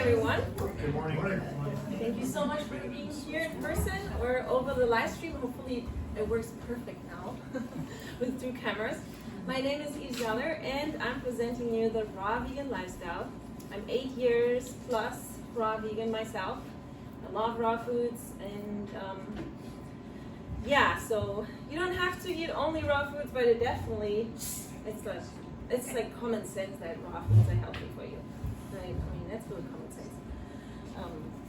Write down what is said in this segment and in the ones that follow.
everyone. Good morning. Thank you so much for being here in person or over the live stream. Hopefully it works perfect now with 2 cameras. My name is Isjaner and I'm presenting you the raw vegan lifestyle. I'm 8 years plus raw vegan myself. I love raw foods and yeah, so you don't have to eat only raw foods, but it definitely, it's like common sense that raw foods are healthy for you. Right? I mean, that's really common sense.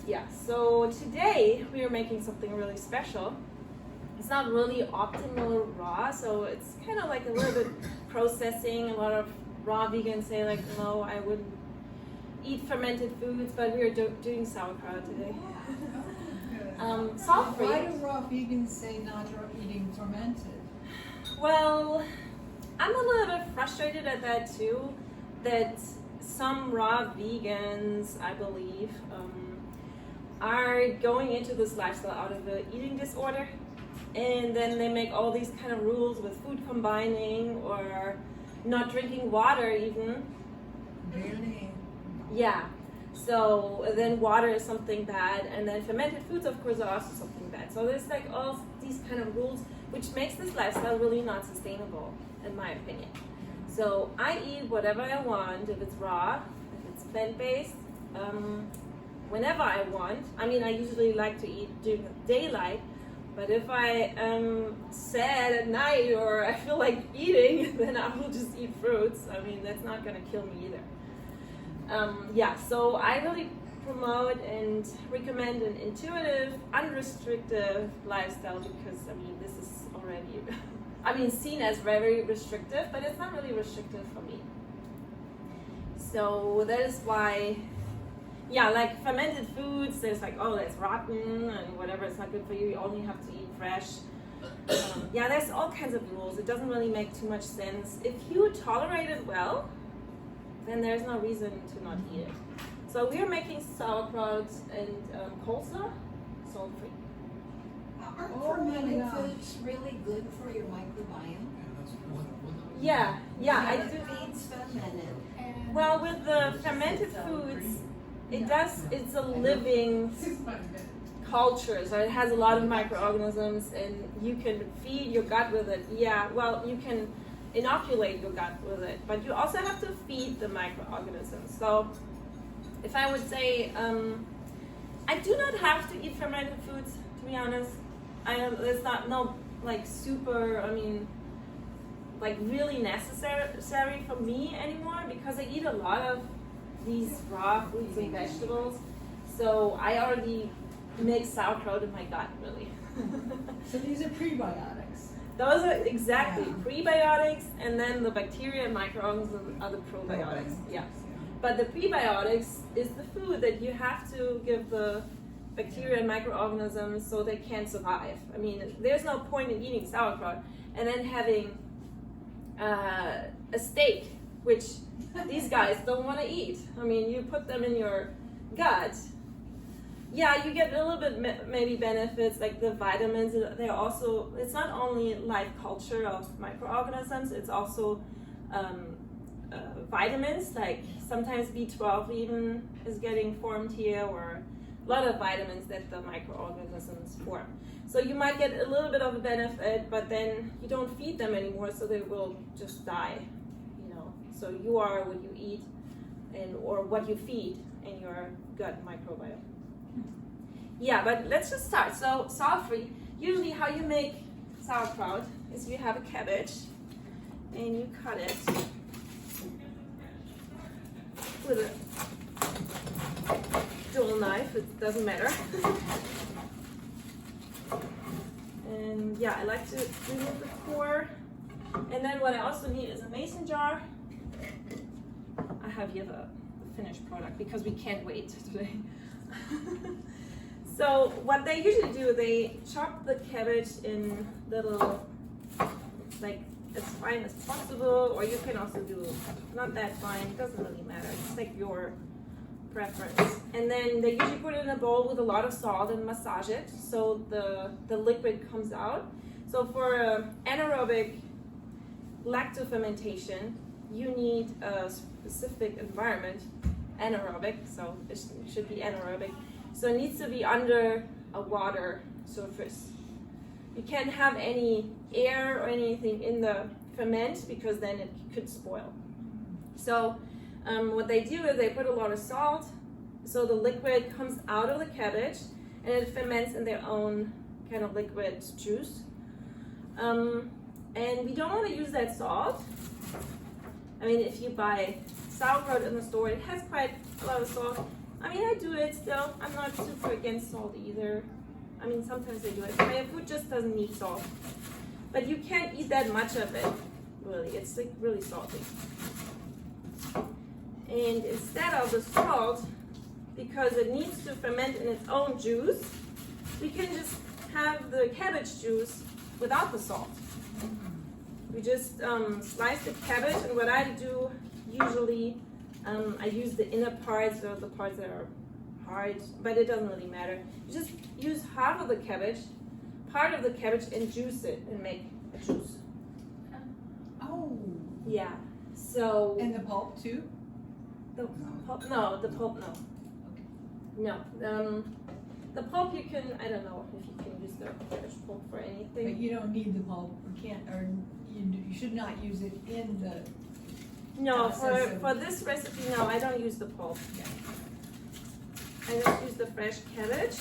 Yeah, so today we are making something really special. It's not really optimal raw, so it's kind of like a little bit processing. A lot of raw vegans say like, no, I wouldn't eat fermented foods, but we are doing sauerkraut today. Salt-free. Why do raw vegans say not eating fermented? Well, I'm a little bit frustrated at that too, that some raw vegans, I believe, are going into this lifestyle out of an eating disorder, and then they make all these kind of rules with food combining or not drinking water even. Really? Yeah. So then water is something bad, and then fermented foods, of course, are also something bad. So there's like all these kind of rules, which makes this lifestyle really not sustainable, in my opinion. So I eat whatever I want, if it's raw, if it's plant-based, whenever I want. I mean, I usually like to eat during the daylight, but if I am sad at night or I feel like eating, then I will just eat fruits. I mean, that's not gonna kill me either. Yeah, so I really promote and recommend an intuitive, unrestricted lifestyle because, I mean, this is already, I mean, seen as very restrictive, but it's not really restrictive for me. So that is why, yeah, like fermented foods, there's like, oh, that's rotten and whatever, it's not good for you, you only have to eat fresh. Yeah, there's all kinds of rules. It doesn't really make too much sense. If you tolerate it well, then there's no reason to not eat it. So we're making sauerkraut and coleslaw, salt-free. Aren't fermented foods really good for your microbiome? Yeah, I do. Feeds fermented. Well, with the fermented foods, it's a living culture, so it has a lot of microorganisms, and you can feed your gut with it. Yeah, well, you can inoculate your gut with it, but you also have to feed the microorganisms. So if I would say, I do not have to eat fermented foods, to be honest. It's not like super, I mean, like really necessary for me anymore, because I eat a lot of these raw fruits and vegetables. So I already make sauerkraut in my gut, really. So these are prebiotics. Those are exactly prebiotics, and then the bacteria and microorganisms are the probiotics. Yeah. But the prebiotics is the food that you have to give the bacteria and microorganisms so they can survive. I mean, there's no point in eating sauerkraut and then having a steak, which these guys don't want to eat. I mean, you put them in your gut. Yeah, you get a little bit maybe benefits like the vitamins. They're also, it's not only life culture of microorganisms, it's also vitamins, like sometimes B12 even is getting formed here, or a lot of vitamins that the microorganisms form. So you might get a little bit of a benefit, but then you don't feed them anymore, so they will just die, you know. So you are what you eat or what you feed in your gut microbiome. Yeah, but let's just start. So salt-free, usually how you make sauerkraut is you have a cabbage and you cut it with a dual knife, it doesn't matter. And yeah, I like to remove the core. And then what I also need is a mason jar. I have here the finished product because we can't wait today. So what they usually do, they chop the cabbage in little, like as fine as possible, or you can also do not that fine, it doesn't really matter, it's like your preference. And then they usually put it in a bowl with a lot of salt and massage it so the liquid comes out. So for anaerobic lactofermentation, you need a specific environment anaerobic, so it should be anaerobic. So it needs to be under a water surface. You can't have any air or anything in the ferment because then it could spoil. So what they do is they put a lot of salt, so the liquid comes out of the cabbage and it ferments in their own kind of liquid juice. And we don't want to use that salt. I mean, if you buy sauerkraut in the store, it has quite a lot of salt. I mean, I do it still. I'm not super against salt either. I mean, sometimes I do it. My food just doesn't need salt. But you can't eat that much of it, really. It's like really salty. And instead of the salt, because it needs to ferment in its own juice, we can just have the cabbage juice without the salt. We just slice the cabbage, and what I do usually, I use the inner parts or the parts that are hard, but it doesn't really matter. You just use half of the cabbage, part of the cabbage, and juice it and make a juice. Oh. Yeah. So. And the pulp too? The pulp? No, the pulp no. Okay. No. The pulp you can. I don't know if you can use the cabbage pulp for anything. But you don't need the pulp, or can't, or you should not use it in the. No, process for this recipe, no, I don't use the pulp. Yeah. I just use the fresh cabbage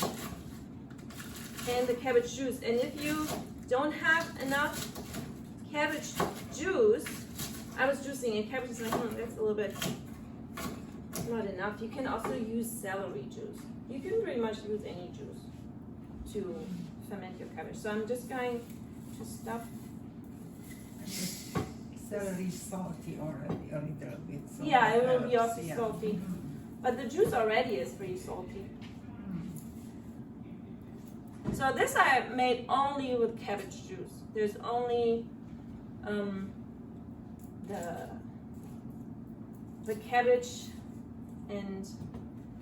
and the cabbage juice. And if you don't have enough cabbage juice, I was juicing it. Cabbage is like, that's a little bit not enough. You can also use celery juice. You can pretty much use any juice to ferment your cabbage. So I'm just going to stuff. Celery salty already, a little bit. So Yeah, it will be helps, also yeah. salty. But the juice already is pretty salty. So this I made only with cabbage juice. There's only the cabbage and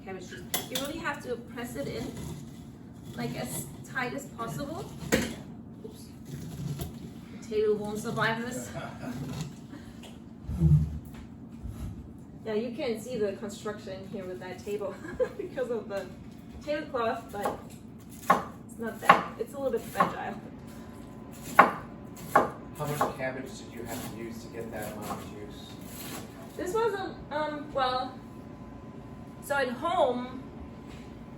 cabbage juice. You really have to press it in like as tight as possible. Oops. The table won't survive this. Yeah, you can see the construction here with that table because of the tablecloth, but it's not that. It's a little bit fragile. How much cabbage did you have to use to get that amount of juice? This was well, so at home,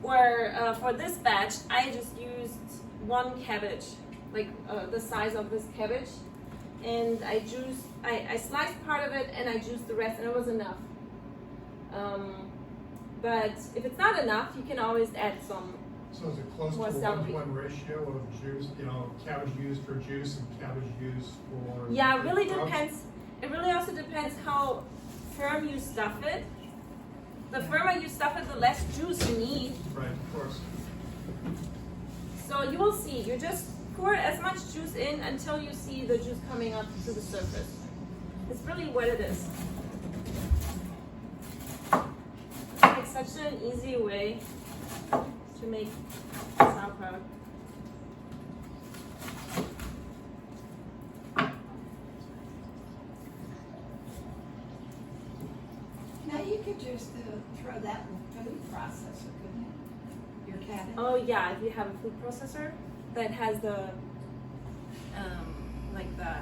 where for this batch, I just used one cabbage, like the size of this cabbage, and I sliced part of it and I juiced the rest, and it was enough. But if it's not enough, you can always add some. So is it close to More a celery. 1-to-1 ratio of juice, cabbage used for juice and cabbage used for... Yeah, it really for depends. It really also depends how firm you stuff it. The firmer you stuff it, the less juice you need. Right, of course. So you will see. You just pour as much juice in until you see the juice coming up to the surface. It's really what it is. It's such an easy way to make sauerkraut. Now you could just throw that in the food processor, couldn't you? Your cabbage. Oh yeah, if you have a food processor that has the like the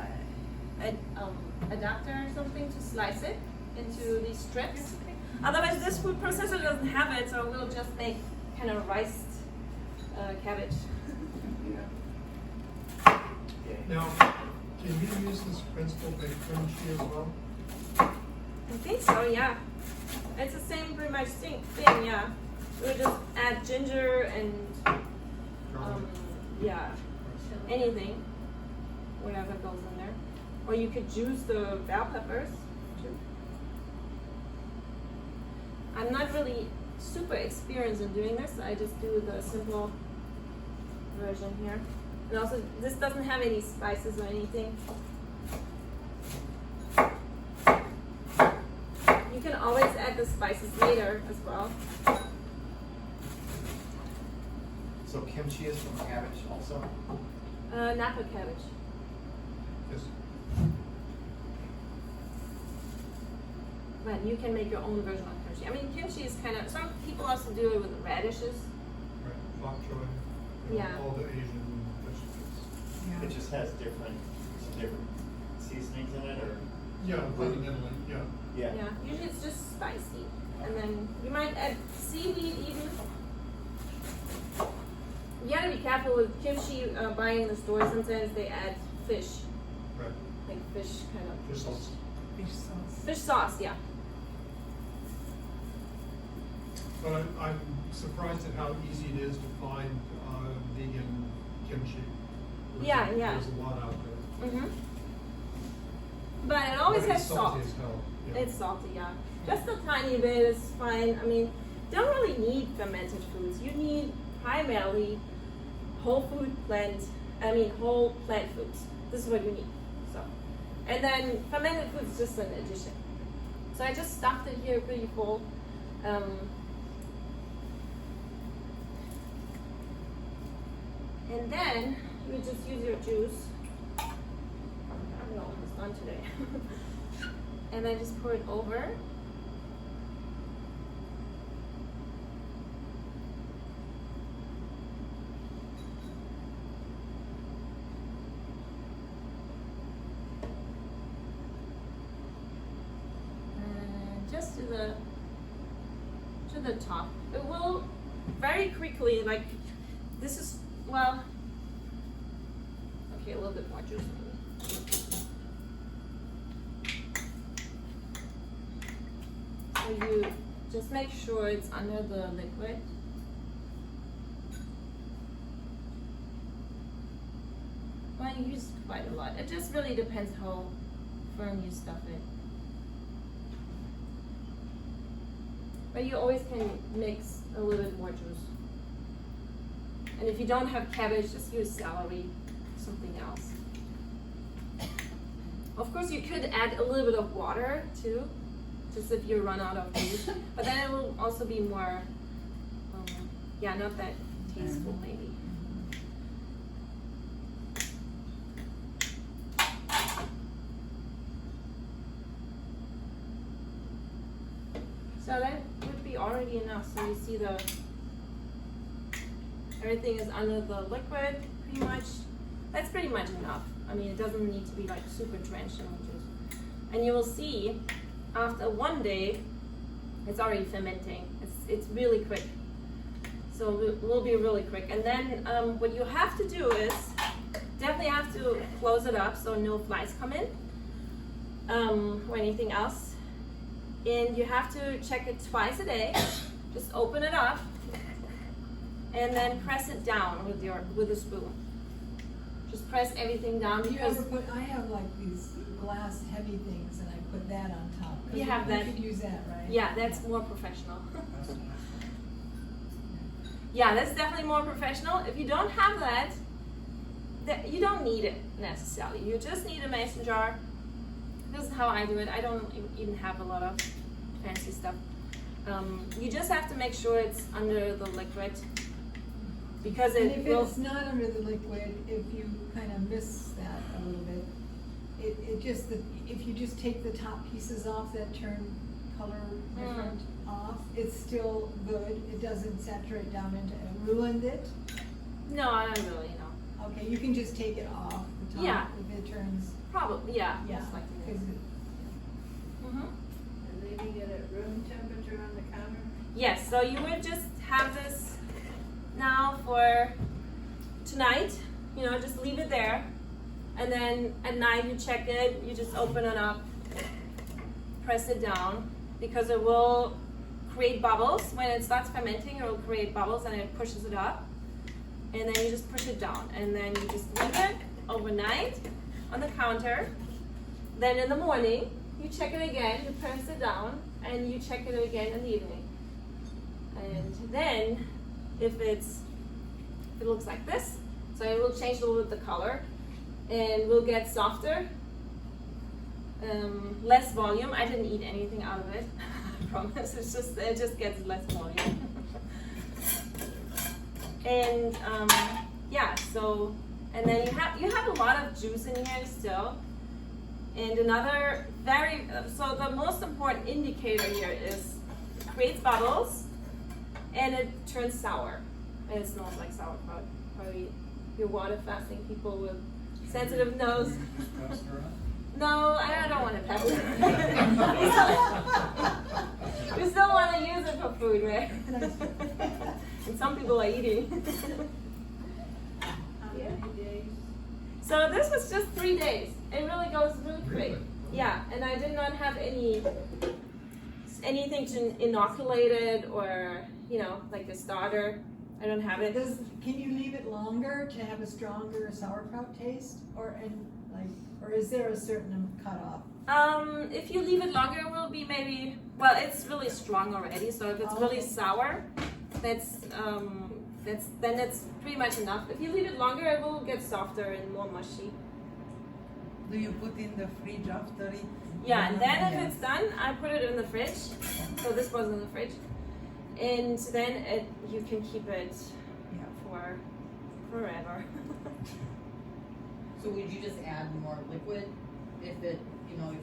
adapter or something to slice it into these strips. Otherwise, this food processor doesn't have it, so we'll just make kind of riced cabbage. Yeah. Now, can you use this principle to make kimchi as well? I think so, yeah. It's the same pretty much thing, yeah. We would just add ginger and Garlic? yeah, anything, whatever goes in there. Or you could juice the bell peppers too. I'm not really super experienced in doing this. I just do the simple version here. And also, this doesn't have any spices or anything. You can always add the spices later as well. So kimchi is from cabbage also? Napa cabbage. Yes. But you can make your own version of kimchi. I mean, kimchi is kind of, some people also do it with radishes. Right, bok choy, Yeah. all the Asian vegetables. Yeah. It just has different seasonings in it, or? Yeah, fundamentally, yeah. Yeah. Yeah, usually it's just spicy. And then you might add seaweed even. You gotta be careful with kimchi buying in the store. Sometimes they add fish, Right, like fish kind of. fish sauce. Fish sauce. Fish sauce, yeah. But I'm surprised at how easy it is to find vegan kimchi. Yeah, yeah. There's a lot out there. Mm-hmm. But it always But has it's salt. salty as hell, yeah. It's salty, yeah. Just a tiny bit is fine. I mean, don't really need fermented foods. You need primarily whole plant foods. This is what you need. So, and then fermented foods just an addition. So I just stuffed it here pretty full. And then you would just use your juice. I'm almost done today. And then just pour it over. And just to the top. It will very quickly, like this is, well, okay, a little bit more juice maybe. So you just make sure it's under the liquid. Well, you use quite a lot. It just really depends how firm you stuff it. But you always can mix a little bit more juice. And if you don't have cabbage, just use celery, something else. Of course, you could add a little bit of water too, just if you run out of juice. But then it will also be more, yeah, not that tasteful maybe. So that would be already enough. So you see everything is under the liquid pretty much. That's pretty much enough. I mean, it doesn't need to be like super drenched in juice. And you will see after one day, it's already fermenting. It's really quick. So it will be really quick. And then what you have to do is definitely have to close it up so no flies come in or anything else. And you have to check it twice a day. Just open it up and then press it down with a spoon. Just press everything down You because ever put, I have like these glass heavy things and I put that on top. You have that. You could use that, right? yeah, that's more professional. Yeah, that's definitely more professional. If you don't have that, you don't need it necessarily. You just need a mason jar. This is how I do it. I don't even have a lot of fancy stuff. You just have to make sure it's under the liquid because And it if will. it's not under the liquid, if you kind of miss that a little bit, if you just take the top pieces off that turn color different off, it's still good. It doesn't saturate down into ruined it. No, I don't really know. Okay, you can just take it off the top Yeah. if it turns. Probably, yeah. Yeah, Most likely. 'cause Mm-hmm. And leaving it at room temperature on the counter? Yes, so you would just have this now for tonight, just leave it there. And then at night you check it, you just open it up, press it down, because it will create bubbles. When it starts fermenting, it will create bubbles and it pushes it up. And then you just push it down. And then you just leave it overnight on the counter. Then in the morning, you check it again, you press it down, and you check it again in the evening. And then, if it looks like this, so it will change a little bit the color, and will get softer, less volume. I didn't eat anything out of it, I promise. It just gets less volume. And yeah, so and then you have a lot of juice in here still. And another so the most important indicator here is creates bubbles, and it turns sour, and it smells like sauerkraut. Probably your water fasting people with sensitive nose. No, I don't want to pass it. We still want to use it for food, right? And some people are eating. How many days? So this was just 3 days. It really goes really quick. Yeah, and I did not have anything to inoculate it or, like a starter. I don't have it. Can you leave it longer to have a stronger sauerkraut taste, or is there a certain cutoff? If you leave it longer, it will be maybe. Well, it's really strong already. So if it's really sour, that's pretty much enough. If you leave it longer, it will get softer and more mushy. Do you put in the fridge after it? Yeah, and then if it's done, I put it in the fridge. So this was in the fridge, and then you can keep it for forever. So would you just add more liquid if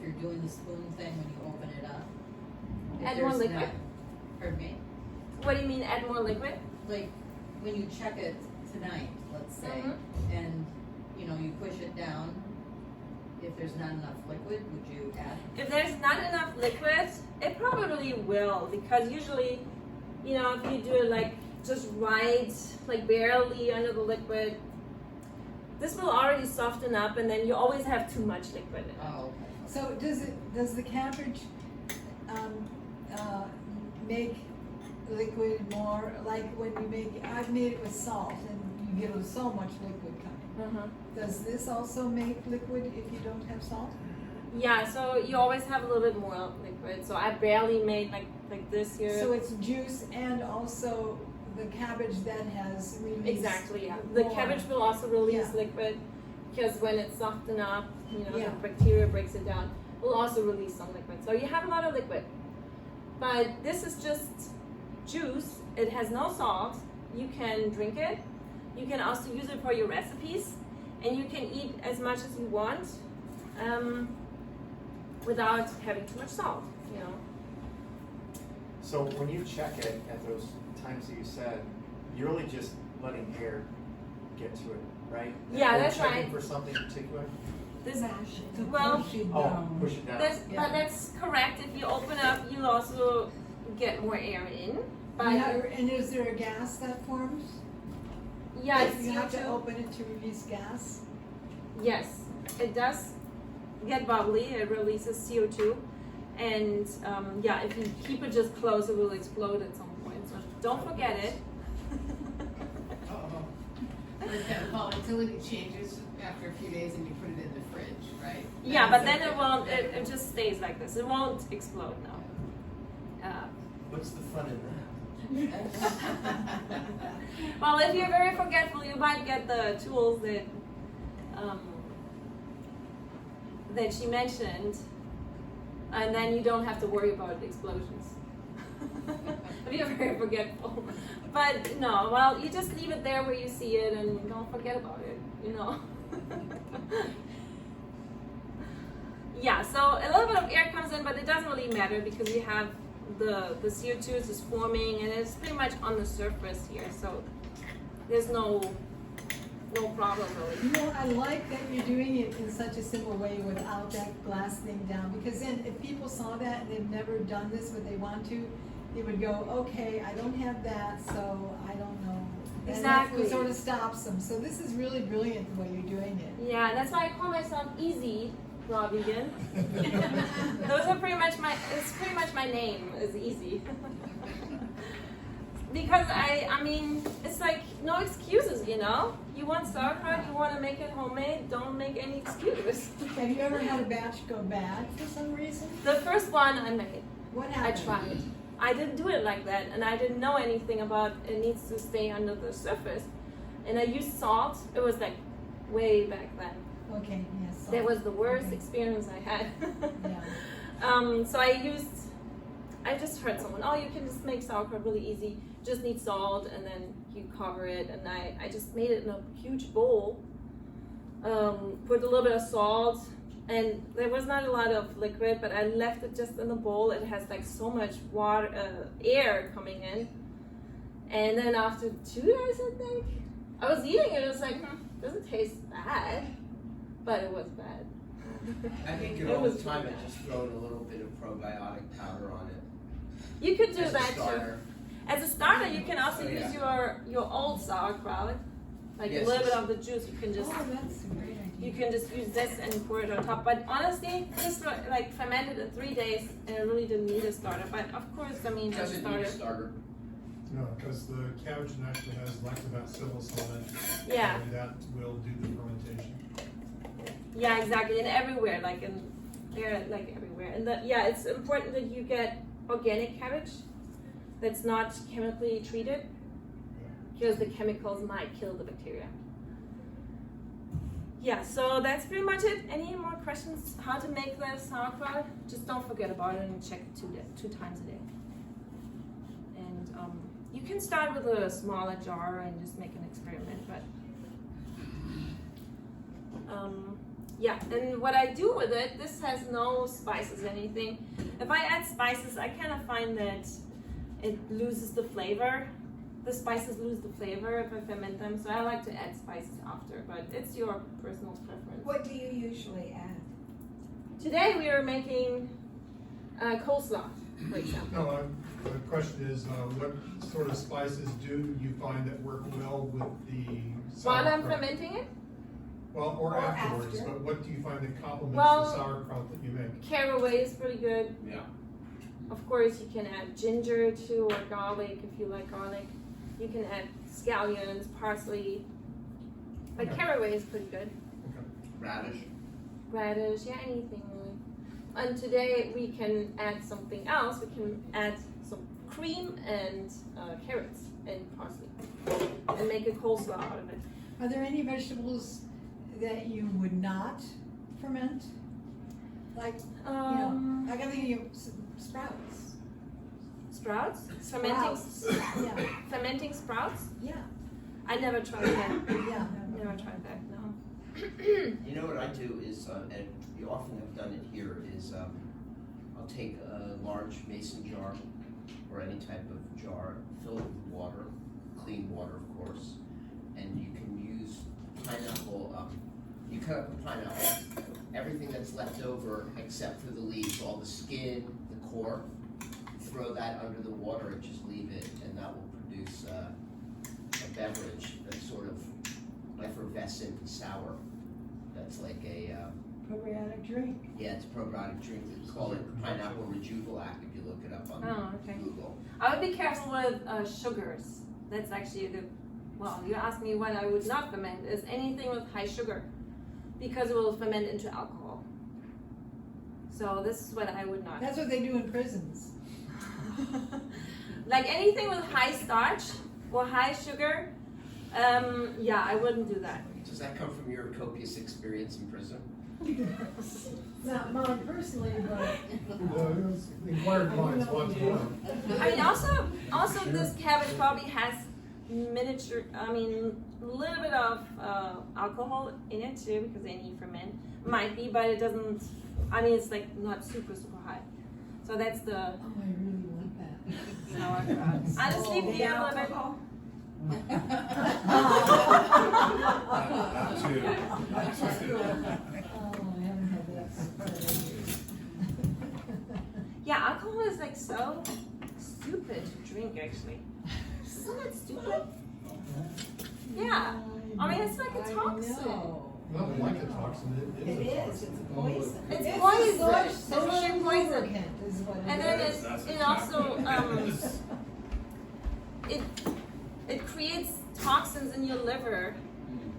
you're doing the spoon thing when you open it up? Add more liquid? Pardon me? What do you mean add more liquid? Like when you check it tonight, let's say, and you push it down. If there's not enough liquid, would you add? If there's not enough liquid, it probably will, because usually, if you do it like just right, like barely under the liquid, this will already soften up, and then you always have too much liquid in it. Oh, okay. So does the cabbage make liquid more, like when you I've made it with salt and you get so much liquid coming. Does this also make liquid if you don't have salt? Yeah, so you always have a little bit more liquid. So I barely made like this here. So it's juice and also the cabbage that has released. Exactly, yeah. The more. cabbage will also release liquid, because when it's softened up, the bacteria breaks it down. It will also release some liquid. So you have a lot of liquid. But this is just juice. It has no salt. You can drink it. You can also use it for your recipes, and you can eat as much as you want without having too much salt. So when you check it at those times that you said, you're really just letting air get to it, right? Yeah, Are you that's checking right. for something particular? This, To well, push it Oh, down. push it down. but that's correct. If you open up, you also get more air in. But And is there a gas that forms? yeah, it's You have to CO2. open it to release gas? Yes, it does get bubbly. It releases CO2, and if you keep it just closed, it will explode at some point. So don't forget it. Like that volatility changes after a few days and you put it in the fridge, right? Yeah, but then it won't. It just stays like this. It won't explode now. What's the fun in that? Well, if you're very forgetful, you might get the tools that she mentioned, and then you don't have to worry about explosions. If you're very forgetful. But no, well, you just leave it there where you see it and don't forget about it, Yeah, so a little bit of air comes in, but it doesn't really matter because we have the CO2 is forming and it's pretty much on the surface here, so there's no problem really. I like that you're doing it in such a simple way without that glass thing down, because then if people saw that and they've never done this, but they want to, they would go, okay, I don't have that, so I don't know. And Exactly. that sort of stops them. So this is really brilliant the way you're doing it. Yeah, that's why I call myself Easy Raw Vegan. Those are it's pretty much my name is Easy. Because I mean, it's like no excuses, You want sauerkraut, you want to make it homemade, don't make any excuse. Have you ever had a batch go bad for some reason? The first one I made, What I happened? tried. I didn't do it like that, and I didn't know anything about it needs to stay under the surface. And I used salt. It was like way back then. Okay, yes. That was the worst Okay. experience I had. Yeah. So I just heard someone, oh, you can just make sauerkraut really easy. Just need salt, and then you cover it. And I just made it in a huge bowl. Put a little bit of salt, and there was not a lot of liquid, but I left it just in the bowl. It has like so much water, air coming in, and then after 2 days, I think, I was eating it. It was like, doesn't taste bad, but it was bad. I think It all was the time bad. I just thrown a little bit of probiotic powder on it. You could do As a that too. starter. As a starter, you can also Oh, use yeah. your old sauerkraut, like Yes, a little bit yes. of the juice. You can just Oh, that's a great idea. you can just use this and pour it on top. But honestly, just like fermented in 3 days, and it really didn't need a starter. But of course, I mean, as a Doesn't need a starter, starter. No, because the cabbage actually has lactobacillus on it. Yeah. And that will do the fermentation. yeah, exactly, and everywhere, like they're like everywhere. And yeah, it's important that you get organic cabbage that's not chemically treated, because the chemicals might kill the bacteria. Yeah, so that's pretty much it. Any more questions? How to make the sauerkraut? Just don't forget about it and check it two times a day. And you can start with a smaller jar and just make an experiment. But yeah, and what I do with it, this has no spices or anything. If I add spices, I kind of find that it loses the flavor. The spices lose the flavor if I ferment them, so I like to add spices after, but it's your personal preference. What do you usually add? Today we are making coleslaw, for example. No, the question is, what sort of spices do you find that work well with the While I'm sauerkraut? fermenting it, Well, or Or afterwards, after. but what do you find that complements Well- the sauerkraut that you make? caraway is pretty good. Yeah. Of course, you can add ginger too, or garlic if you like garlic. You can add scallions, parsley, but Okay. caraway is pretty good. Okay. Radish. Radish, yeah, anything really. And today we can add something else. We can add some cream and carrots and parsley and make a coleslaw out of it. Are there any vegetables that you would not ferment? Like, you know, I gotta think of sprouts. Sprouts? Fermenting, Yeah, fermenting sprouts? yeah, I never tried that. yeah. Never tried that, no. You know what I do is, and you often have done it here, is I'll take a large mason jar or any type of jar, fill it with water, clean water of course, and you can use pineapple, you cut up a pineapple, everything that's left over except for the leaves, all the skin, the core, throw that under the water and just leave it, and that will produce a beverage that's sort of effervescent and sour. That's like a, Probiotic drink. yeah, it's a probiotic drink. They call it pineapple rejuvenac if you look it up on Oh, okay. Google. I would be careful with sugars. That's actually the, well, you asked me what I would not ferment, is anything with high sugar, because it will ferment into alcohol. So this is what I would not. That's what they do in prisons. Like anything with high starch or high sugar, yeah, I wouldn't do that. Does that come from your copious experience in prison? Not mine personally, but. Inquired minds want to know. I mean, also this cabbage probably has a little bit of alcohol in it too, because they need ferment. Might be, but it doesn't, I mean, it's like not super high. So that's the Oh, I really want that. sauerkraut. Honestly, The if you love it. alcohol? Oh, I haven't had that since Yeah, alcohol is like so stupid to drink actually. Isn't that stupid? Yeah. I mean, it's like a toxin. Not like a toxin, it It is a is, toxin. it's a poison. It's poison. It's really Social poison. lubricant is what it And then is. it also it creates toxins in your liver,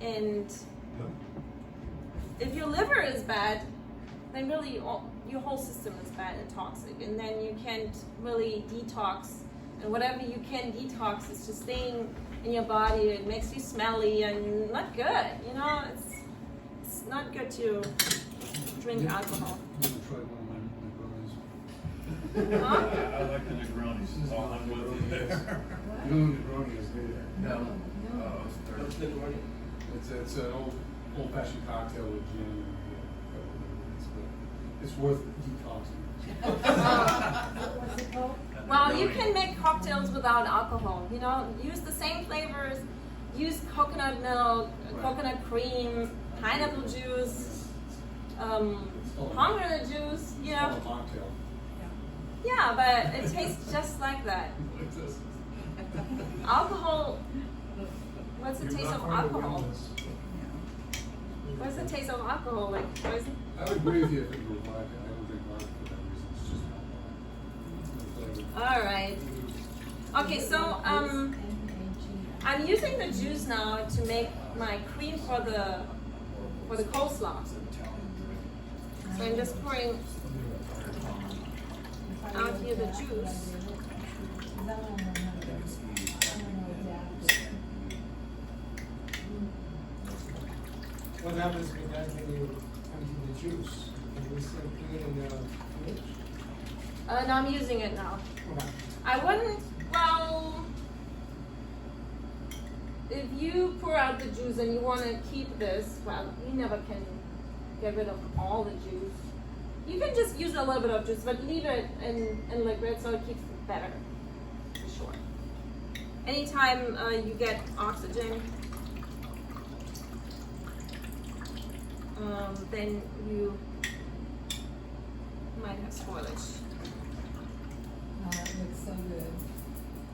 and if your liver is bad, then really your whole system is bad and toxic, and then you can't really detox. And whatever you can detox is just staying in your body. It makes you smelly and not good. You know, it's not good to drink alcohol. Huh? I like the Negronis, all I'm with it there. You know what Negroni is, do you? No. Oh, What's Negroni? it's an old fashioned cocktail with gin and a couple of It's worth detoxing. What's it called? Well, you can make cocktails without alcohol. You know, use the same flavors. Use coconut milk, coconut cream, pineapple juice, pomegranate juice. You know. It's all a mocktail. Yeah, but it tastes just like that. Alcohol. What's the You're taste not of going to win alcohol? this. What's the taste of alcohol? Like poison? I would agree with you if it were vodka. I don't drink vodka for that reason. It's just alcohol. All right. Okay, so I'm using the juice now to make my cream for the coleslaw. So I'm just pouring out here the juice. What happens with that when you empty the juice? Can we still put it in the fridge? No, I'm using it now. Okay. I wouldn't, well, if you pour out the juice and you want to keep this, well, you never can get rid of all the juice. You can just use a little bit of juice, but leave it in liquid so it keeps it better, for sure. Anytime you get oxygen, then you might have spoilage. Oh, it looks so good.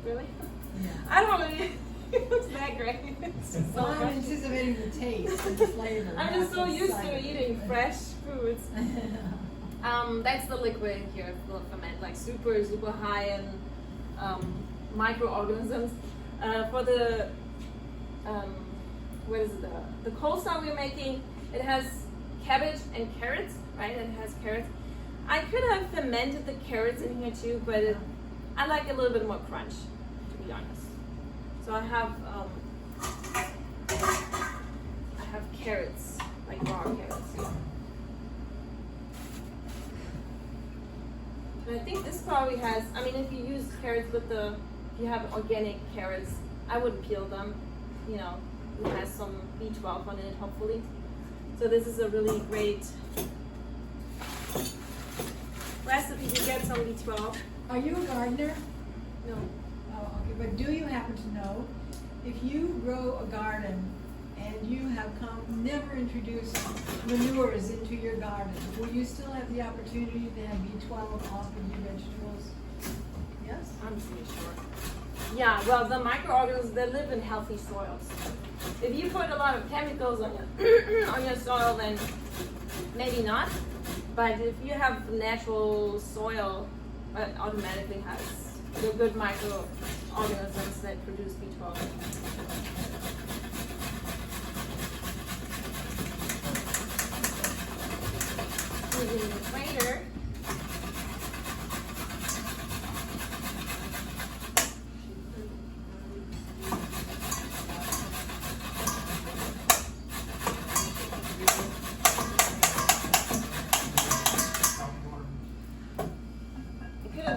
Really? Yeah. I don't really. It looks that great. It's just so Well, I'm fresh. anticipating the taste and the flavor. I'm just so used to eating fresh foods. That's the liquid here. It will ferment like super, super high in microorganisms. For the what is it? The coleslaw we're making, it has cabbage and carrots, right? It has carrots. I could have fermented the carrots in here too, but I like a little bit more crunch, to be honest. So I have carrots, like raw carrots here. And I think this probably has, I mean, if you use carrots if you have organic carrots, I wouldn't peel them, you know, it has some B12 on it, hopefully. So this is a really great recipe to get some B12. Are you a gardener? No. Oh, okay, but do you happen to know, if you grow a garden and you have never introduced manures into your garden, will you still have the opportunity to have B12 off of your vegetables? Yes? I'm pretty sure. Yeah, well, the microorganisms, they live in healthy soils. If you put a lot of chemicals on your on your soil, then maybe not. But if you have natural soil, it automatically has the good microorganisms that produce B12. Using the grater.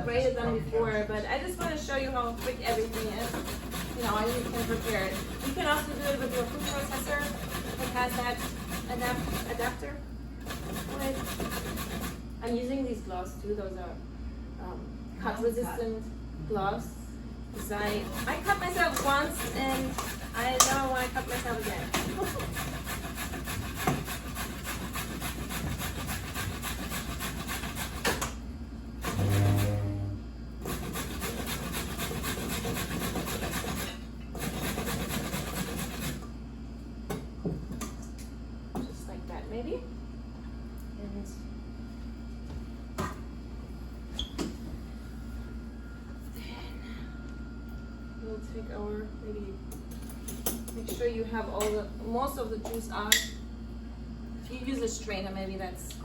Grated them before, but I just want to show you how quick everything is. You know, and you can prepare it. You can also do it with your food processor. It has that adapter for it. I'm using these gloves too. Those are cut-resistant gloves. Because I cut myself once and I don't want to cut myself again. Maybe. And then we'll take our, maybe make sure you have most of the juice out. If you use a strainer, maybe that's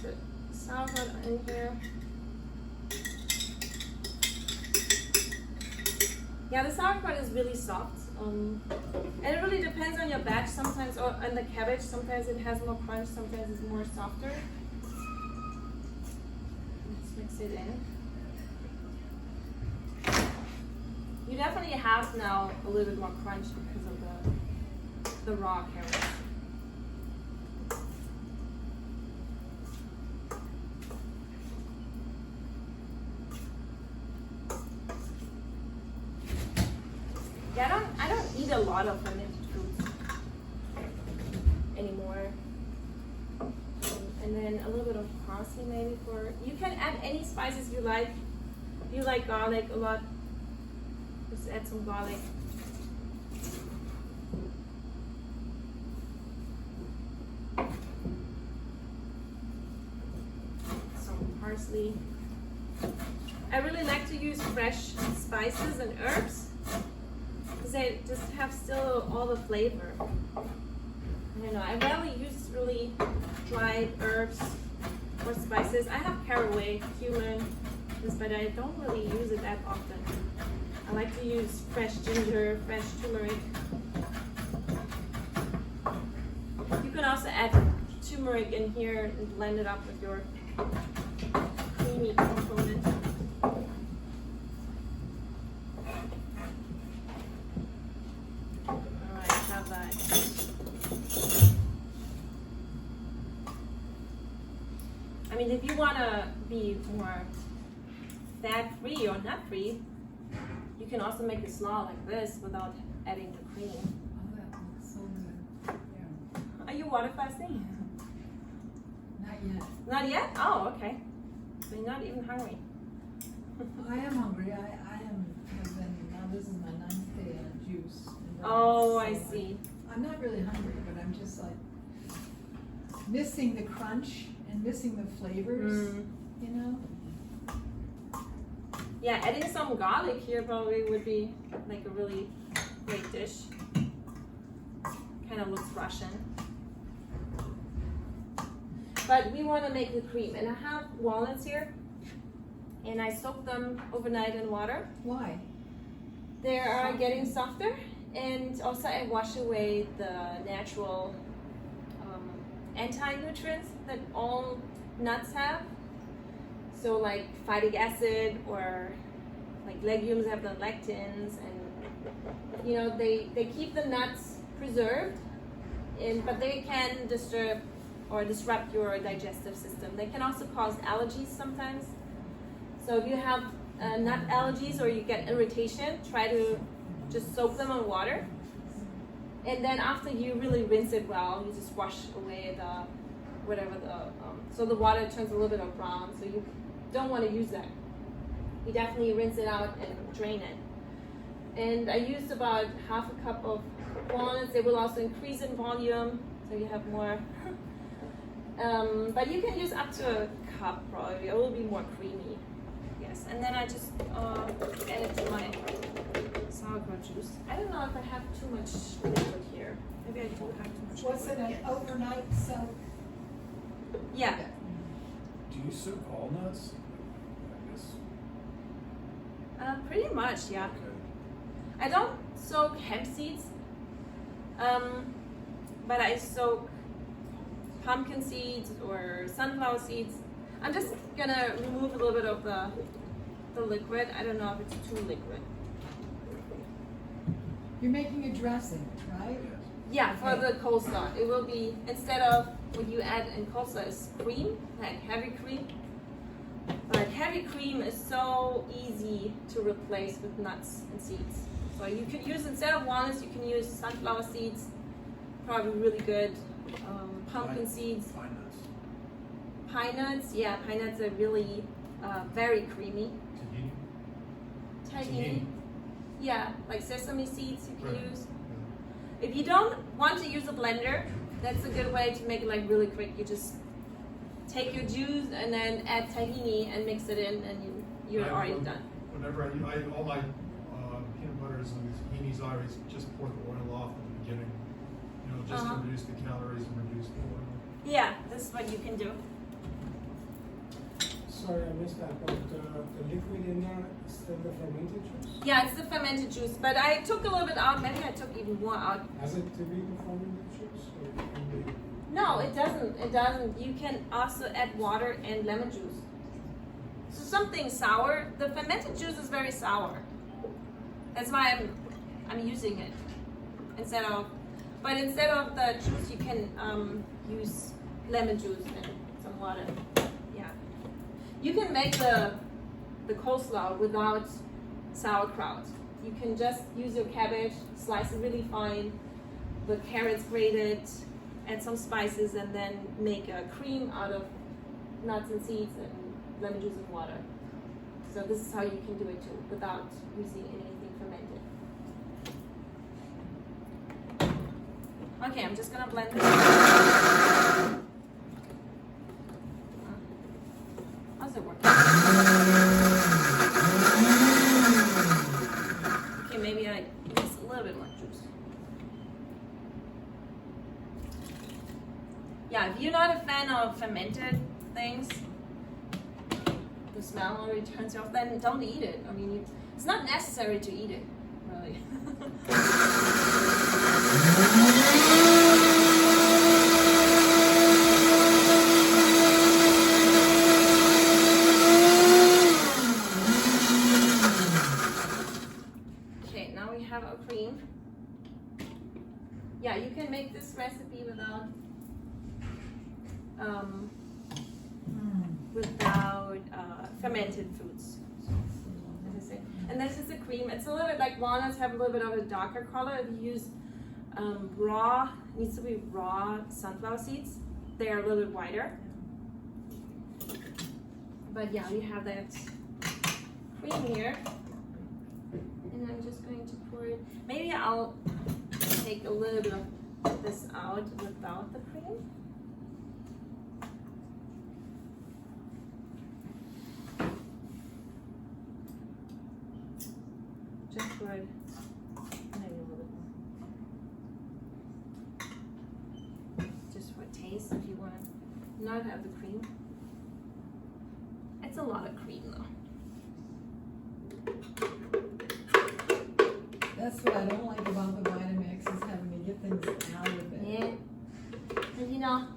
the sauerkraut in here. Yeah, the sauerkraut is really soft. And it really depends on your batch sometimes, or on the cabbage. Sometimes it has more crunch, sometimes it's more softer. Let's mix it in. You definitely have now a little bit more crunch because of the the raw carrots. Yeah, I don't eat a lot of fermented fruits anymore. And then a little bit of parsley maybe for, you can add any spices you like. If you like garlic a lot, just add some garlic. Some parsley. I really like to use fresh spices and herbs because they just have still all the flavor. I don't know, I rarely use really dried herbs or spices. I have caraway, cumin, but I don't really use it that often. I like to use fresh ginger, fresh turmeric. You can also add turmeric in here and blend it up with your creamy component. Alright, have that. I mean, if you want to be more fat-free or nut-free, you can also make a slaw like this without adding the cream. Oh, that looks so good. Yeah. Are you water fasting? Not yet. Not yet? Oh, okay. So you're not even hungry. I am hungry. I have been, now this is my 9th day on juice. And Oh, I so see. I'm not really hungry, but I'm just like missing the crunch and missing the flavors, you know? Yeah, adding some garlic here probably would be like a really great dish. Kind of looks Russian. But we want to make the cream, and I have walnuts here, and I soak them overnight in water. Why? They are getting softer, and also I wash away the natural anti-nutrients that all nuts have. So like phytic acid, or like legumes have the lectins, and you know they keep the nuts preserved, but they can disturb or disrupt your digestive system. They can also cause allergies sometimes. So if you have nut allergies or you get irritation, try to just soak them in water. And then after you really rinse it well, you just wash away so the water turns a little bit of brown, so you don't want to use that. You definitely rinse it out and drain it. And I used about half a cup of walnuts. They will also increase in volume, so you have more. But you can use up to a cup probably. It will be more creamy. Yes, and then I just add it to my sauerkraut juice. I don't know if I have too much liquid here. Maybe I don't have too much Was it liquid. an overnight soak? Yeah. Do you soak all nuts? I guess. Pretty much, yeah. Okay. I don't soak hemp seeds, but I soak pumpkin seeds or sunflower seeds. I'm just gonna remove a little bit of the liquid. I don't know if it's too liquid. You're making a dressing, right? Yes. Yeah, for the coleslaw, it will be, instead of what you add in coleslaw is cream, like heavy cream. But heavy cream is so easy to replace with nuts and seeds. So you could use, instead of walnuts, you can use sunflower seeds, probably really good. Pumpkin seeds. Pine nuts. Pine nuts, yeah, pine nuts are really very creamy. Tahini. Yeah, like sesame seeds you can Right. use. If you don't want to use a blender, that's a good way to make it like really quick. You just take your juice and then add tahini and mix it in, and you're already done. Whenever I all my peanut butters and tahinis, I always just pour the oil off at the beginning, you know, just to reduce the calories and reduce the oil. Yeah, this is what you can do. Sorry, I missed that, but the liquid in there is still the fermented juice? Yeah, it's the fermented juice, but I took a little bit out. Maybe I took even more out. Has it to be the fermented juice? Or it can be... No, it doesn't. It doesn't. You can also add water and lemon juice. So something sour. The fermented juice is very sour. That's why I'm using it instead of. But instead of the juice, you can use lemon juice and some water. Yeah. You can make the coleslaw without sauerkraut. You can just use your cabbage, slice it really fine, the carrots grated, add some spices, and then make a cream out of nuts and seeds and lemon juice and water. So this is how you can do it too, without using anything fermented. Okay, I'm just gonna blend this. How's it working? Okay, maybe I use a little bit more juice. Yeah, if you're not a fan of fermented things, the smell already turns you off, then don't eat it. I mean, it's not necessary to eat it, really. Okay, now we have our cream. Yeah, you can make this recipe without fermented foods. And this is the cream. It's a little bit like walnuts have a little bit of a darker color. If you use raw, needs to be raw sunflower seeds. They are a little bit whiter. But yeah, we have that cream here. And I'm just going to pour it. Maybe I'll take a little bit of this out without the cream. Just for maybe a little bit more. Just for taste, if you want to not have the cream. It's a lot of cream though. That's what I don't like about the Vitamix, is having to get things out of it. Yeah. And you know,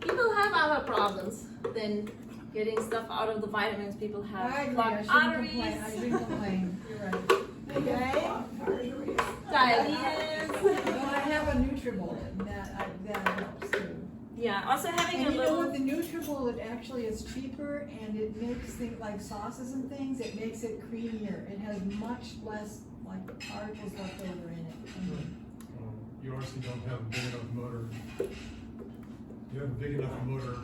people have other problems than getting stuff out of the vitamins. People have clogged arteries. I shouldn't complain. You're right. Okay. Diabetes. But I have a NutriBullet that helps too. Yeah, also having And a you know little. what, the NutriBullet actually is cheaper, and it makes things like sauces and things, it makes it creamier. It has much less like particles left over in it. You obviously don't have a big enough motor. You have a big enough motor,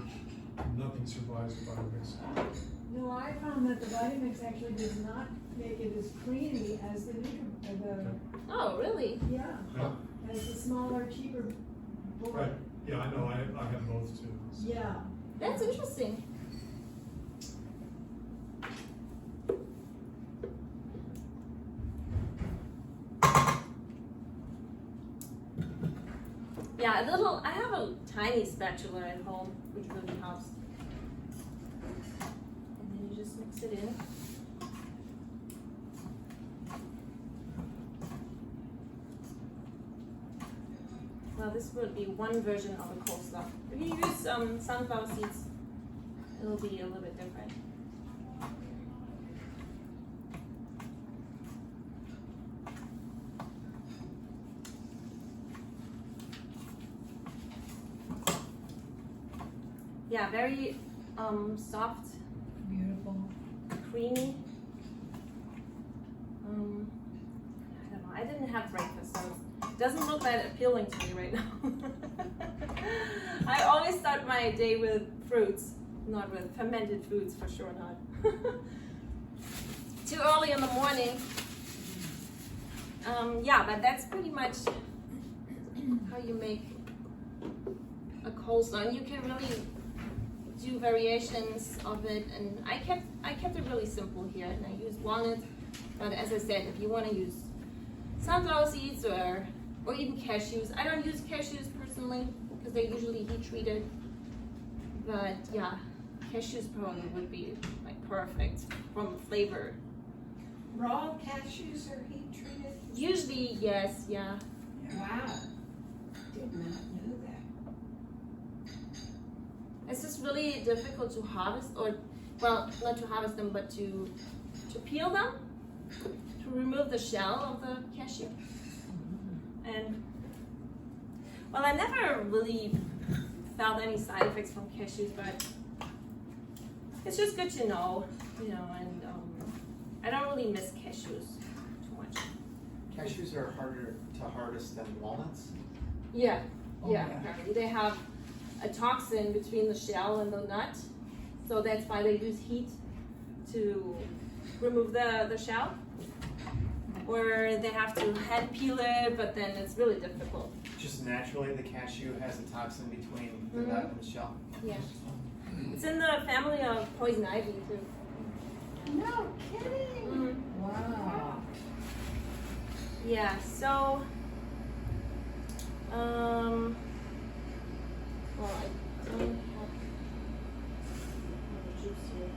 nothing survives the Vitamix. No, I found that the Vitamix actually does not make it as creamy as the Oh, really? yeah. Yeah. It's a smaller, cheaper bullet. Right. Yeah, I know. I have both too. So. Yeah. That's interesting. Yeah, I have a tiny spatula at home, which really helps. And then you just mix it in. Well, this will be one version of a coleslaw. If you use sunflower seeds, it'll be a little bit different. Yeah, very soft, Beautiful. creamy. I don't know. I didn't have breakfast, so it doesn't look that appealing to me right now. I always start my day with fruits, not with fermented foods, for sure not. Too early in the morning. Yeah, but that's pretty much how you make a coleslaw. And you can really do variations of it, and I kept it really simple here, and I used walnuts. But as I said, if you want to use sunflower seeds or even cashews, I don't use cashews personally because they're usually heat treated. But yeah, cashews probably would be like perfect from flavor. Raw cashews are heat treated? Usually, yes, yeah. Wow. Did not know that. It's just really difficult to harvest, or well, not to harvest them, but to peel them, to remove the shell of the cashew. And Well, I never really felt any side effects from cashews, but it's just good to know, you know, and I don't really miss cashews too much. Cashews are harder to harvest than walnuts. Yeah, Oh, yeah, yeah. apparently. They have a toxin between the shell and the nut, so that's why they use heat to remove the shell. Or they have to hand peel it, but then it's really difficult. Just naturally, the cashew has a toxin between the Mhm. nut and the shell. Yeah. It's in the family of poison ivy too. No kidding. Mhm. Wow. Yeah, so well, I don't have the juice here.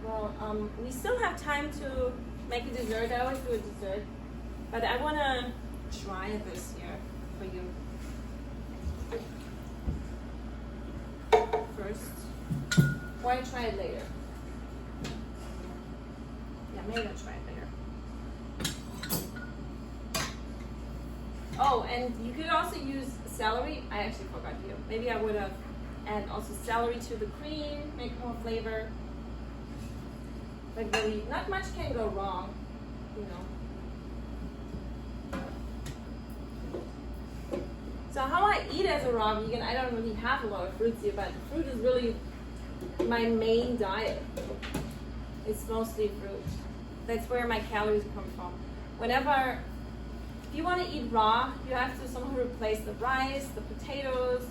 Well, we still have time to make a dessert. I always do a dessert, but I want to try this here for you first. Or I try it later. Yeah, maybe I'll try it later. Oh, and you could also use celery. I actually forgot here. Maybe I would have added also celery to the cream, make more flavor. Like really, not much can go wrong, you know. So how I eat as a raw vegan, I don't really have a lot of fruits here, but fruit is really my main diet. It's mostly fruit. That's where my calories come from. Whenever, if you want to eat raw, you have to somehow replace the rice, the potatoes,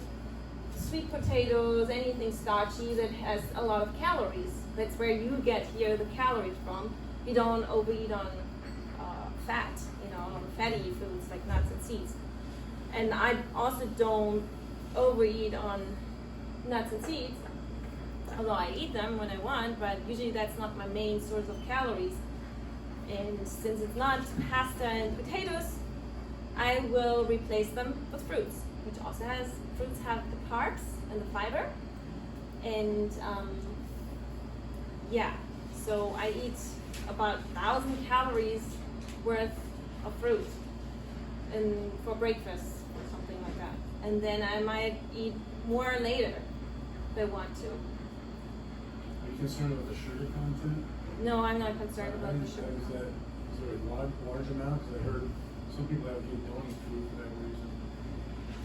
sweet potatoes, anything starchy that has a lot of calories. That's where you get here the calories from. You don't overeat on fat, you know, on fatty foods like nuts and seeds. And I also don't overeat on nuts and seeds, although I eat them when I want, but usually that's not my main source of calories. And since it's not pasta and potatoes, I will replace them with fruits, which also has, fruits have the carbs and the fiber. And yeah, so I eat about 1,000 calories worth of fruit and for breakfast or something like that. And then I might eat more later if I want to. Are you concerned about the sugar content? No, I'm not concerned about the sugar. Is there a large amount? Because I heard some people have to don't eat food for that reason.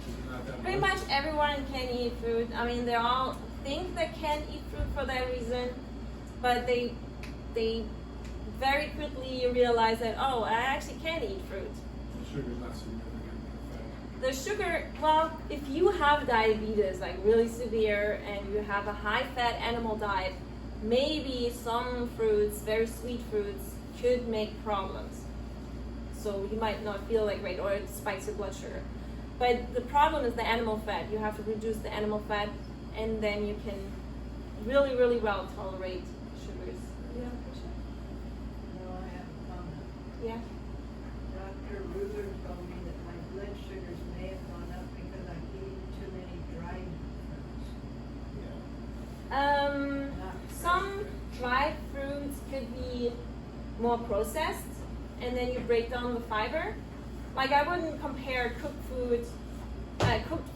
Is it not that Pretty much everyone can eat fruit. I mean, they all think they can eat fruit for that reason, but they very quickly realize that, oh, I actually can eat fruit. The sugar's not significant in effect. The sugar, well, if you have diabetes, like really severe, and you have a high-fat animal diet, maybe some fruits, very sweet fruits, could make problems. So you might not feel like great, or it spikes your blood sugar. But the problem is the animal fat. You have to reduce the animal fat, and then you can really, really well tolerate sugars. You have a question? No, I have a comment. Yeah? Dr. Ruger told me that my blood sugars may have gone up because I'm eating too many dried fruits. Some dried fruits could be more processed, and then you break down the fiber. Like I wouldn't compare cooked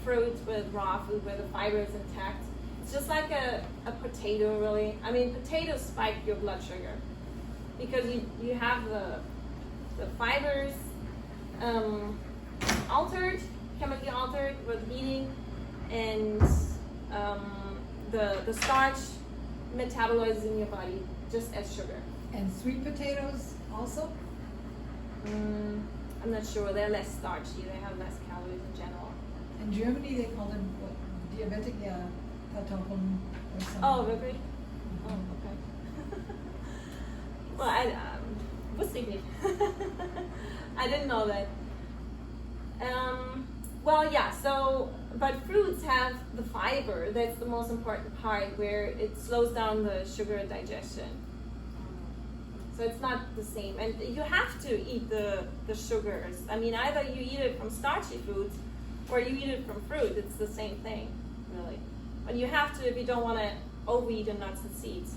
fruit with raw food where the fiber is intact. It's just like a potato, really. I mean, potatoes spike your blood sugar because you have the fibers altered, chemically altered with heating, and the starch metabolizes in your body just as sugar. And sweet potatoes also? I'm not sure. They're less starchy. They have less calories in general. In Germany, they call them what, diabetic Kartoffeln or something. Oh, really? Oh, okay. Well, wusste ich nicht. I didn't know that. Well, yeah, so, but fruits have the fiber. That's the most important part, where it slows down the sugar digestion. So it's not the same. And you have to eat the sugars. I mean, either you eat it from starchy foods or you eat it from fruit. It's the same thing, really. But you have to if you don't want to overeat the nuts and seeds.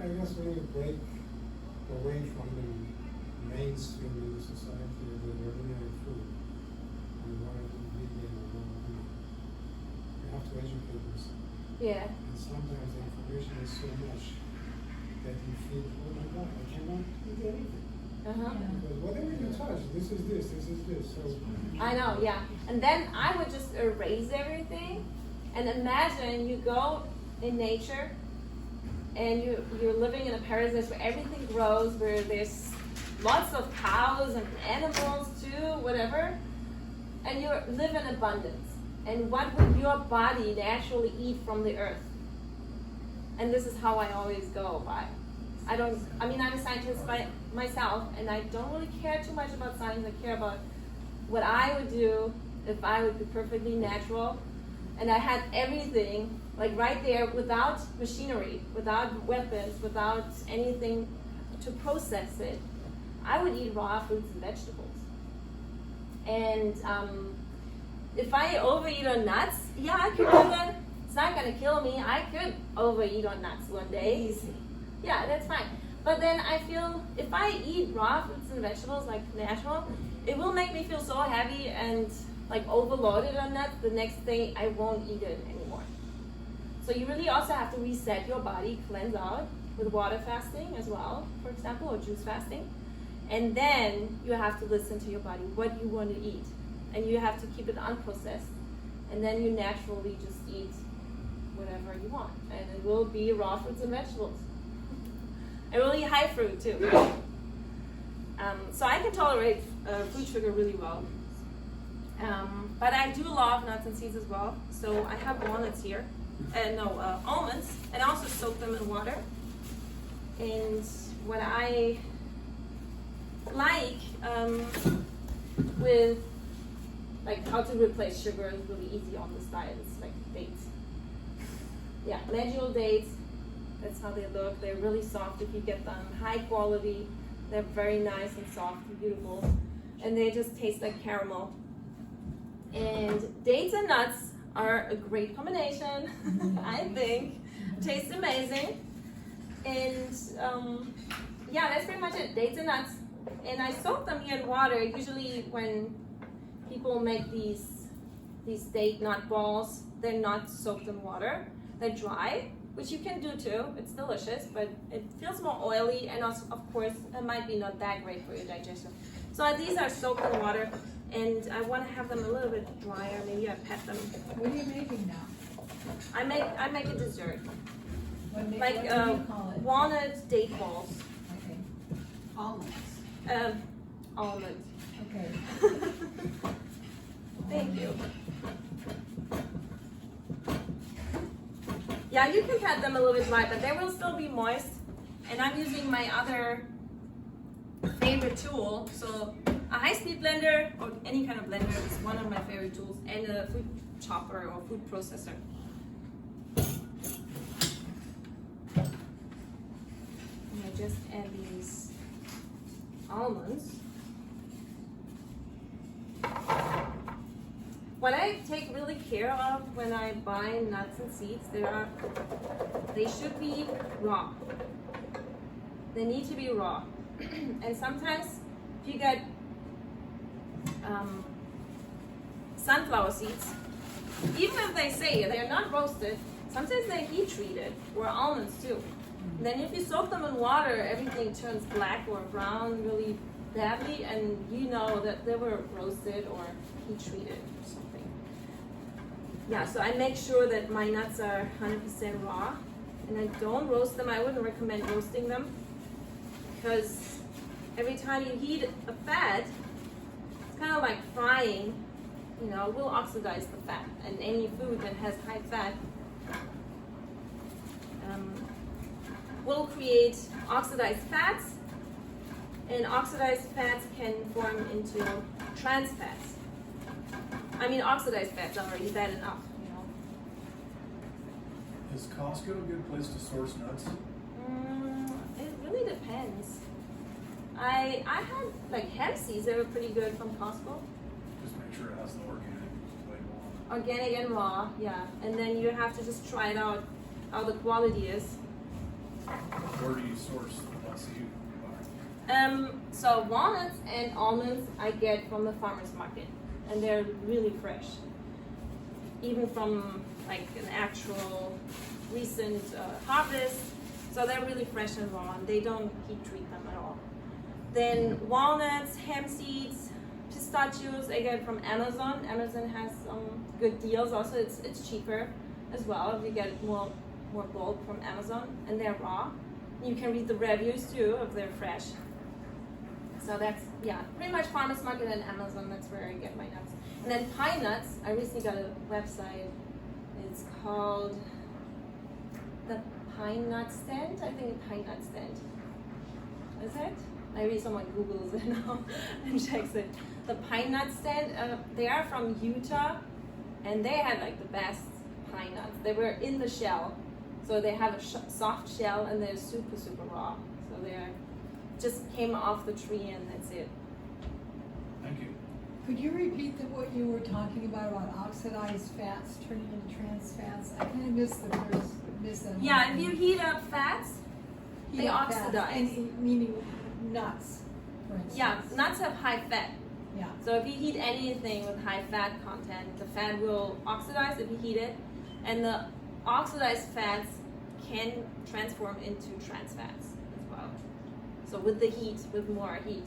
I guess when you break away from the mainstream in the society with ordinary food. We want to be vegan or non-vegan. You have to educate yourself. Yeah. And sometimes the information is so much that you feel, oh my God, I cannot eat anything. Because whatever you touch, this is this. So I know, yeah. And then I would just erase everything and imagine you go in nature and you're living in a paradise where everything grows, where there's lots of cows and animals too, whatever, and you live in abundance. And what would your body naturally eat from the earth? And this is how I always go by. I'm a scientist by myself, and I don't really care too much about science. I care about what I would do if I would be perfectly natural, and I had everything like right there without machinery, without weapons, without anything to process it. I would eat raw fruits and vegetables. And if I overeat on nuts, yeah, I could do that. It's not gonna kill me. I could overeat on nuts one day. Easy. Yeah, that's fine. But then I feel if I eat raw fruits and vegetables like natural, it will make me feel so heavy and like overloaded on nuts. The next day I won't eat it anymore. So you really also have to reset your body, cleanse out with water fasting as well, for example, or juice fasting. And then you have to listen to your body, what you want to eat. And you have to keep it unprocessed. And then you naturally just eat whatever you want. And it will be raw fruits and vegetables. And really high fruit too. So I can tolerate fruit sugar really well. But I do love nuts and seeds as well. So I have walnuts here. Almonds. And I also soak them in water. And what I like with like how to replace sugar is really easy on this diet. It's like dates. Yeah, medjool dates. That's how they look. They're really soft if you get them. High quality. They're very nice and soft and beautiful. And they just taste like caramel. And dates and nuts are a great combination, I think. Tastes amazing. And yeah, that's pretty much it. Dates and nuts. And I soak them here in water. Usually when people make these date nut balls, they're not soaked in water. They're dry, which you can do too. It's delicious, but it feels more oily, and also, of course, it might be not that great for your digestion. So these are soaked in water, and I want to have them a little bit drier. Maybe I pet them. What are you making now? I make a dessert, What do like you call it? walnut date balls. Okay. Almonds. Almond. Okay. Thank you. Yeah, you can pat them a little bit dry, but they will still be moist. And I'm using my other favorite tool. So a high-speed blender or any kind of blender is one of my favorite tools, and a food chopper or food processor. And I just add these almonds. What I take really care of when I buy nuts and seeds, they should be raw. They need to be raw. And sometimes if you get sunflower seeds, even if they say they're not roasted, sometimes they're heat treated, or almonds too. And then if you soak them in water, everything turns black or brown really badly, and you know that they were roasted or heat treated or something. Yeah, so I make sure that my nuts are 100% raw, and I don't roast them. I wouldn't recommend roasting them, because every time you heat a fat, it's kind of like frying, you know, it will oxidize the fat, and any food that has high fat will create oxidized fats, and oxidized fats can form into trans fats. I mean, oxidized fats are already bad enough, you know. Is Costco a good place to source nuts? It really depends. I had like hemp seeds that were pretty good from Costco. Just make sure it has the organic label on Organic and raw, yeah. And then you have to just try it out, how the quality is. it. Where do you source the nuts that you buy? So walnuts and almonds I get from the farmer's market, and they're really fresh, even from like an actual recent harvest. So they're really fresh and raw, and they don't heat treat them at all. Then walnuts, hemp seeds, pistachios I get from Amazon. Amazon has some good deals. Also, it's cheaper as well if you get more bulk from Amazon, and they're raw. You can read the reviews too if they're fresh. So that's, yeah, pretty much farmers market and Amazon. That's where I get my nuts. And then pine nuts. I recently got a website. It's called the Pine Nut Stand. I think Pine Nut Stand. Is it? Maybe someone Googles it now and checks it. The Pine Nut Stand. They are from Utah, and they had like the best pine nuts. They were in the shell, so they have a soft shell, and they're super raw. So they're just came off the tree, and that's it. Thank you. Could you repeat what you were talking about oxidized fats turning into trans fats? I kind of missed that. Yeah, if you heat up fats, they oxidize. And meaning nuts, for instance. Yeah, nuts have high fat. Yeah. So if you heat anything with high fat content, the fat will oxidize if you heat it, and the oxidized fats can transform into trans fats as well. So with the heat, with more heat.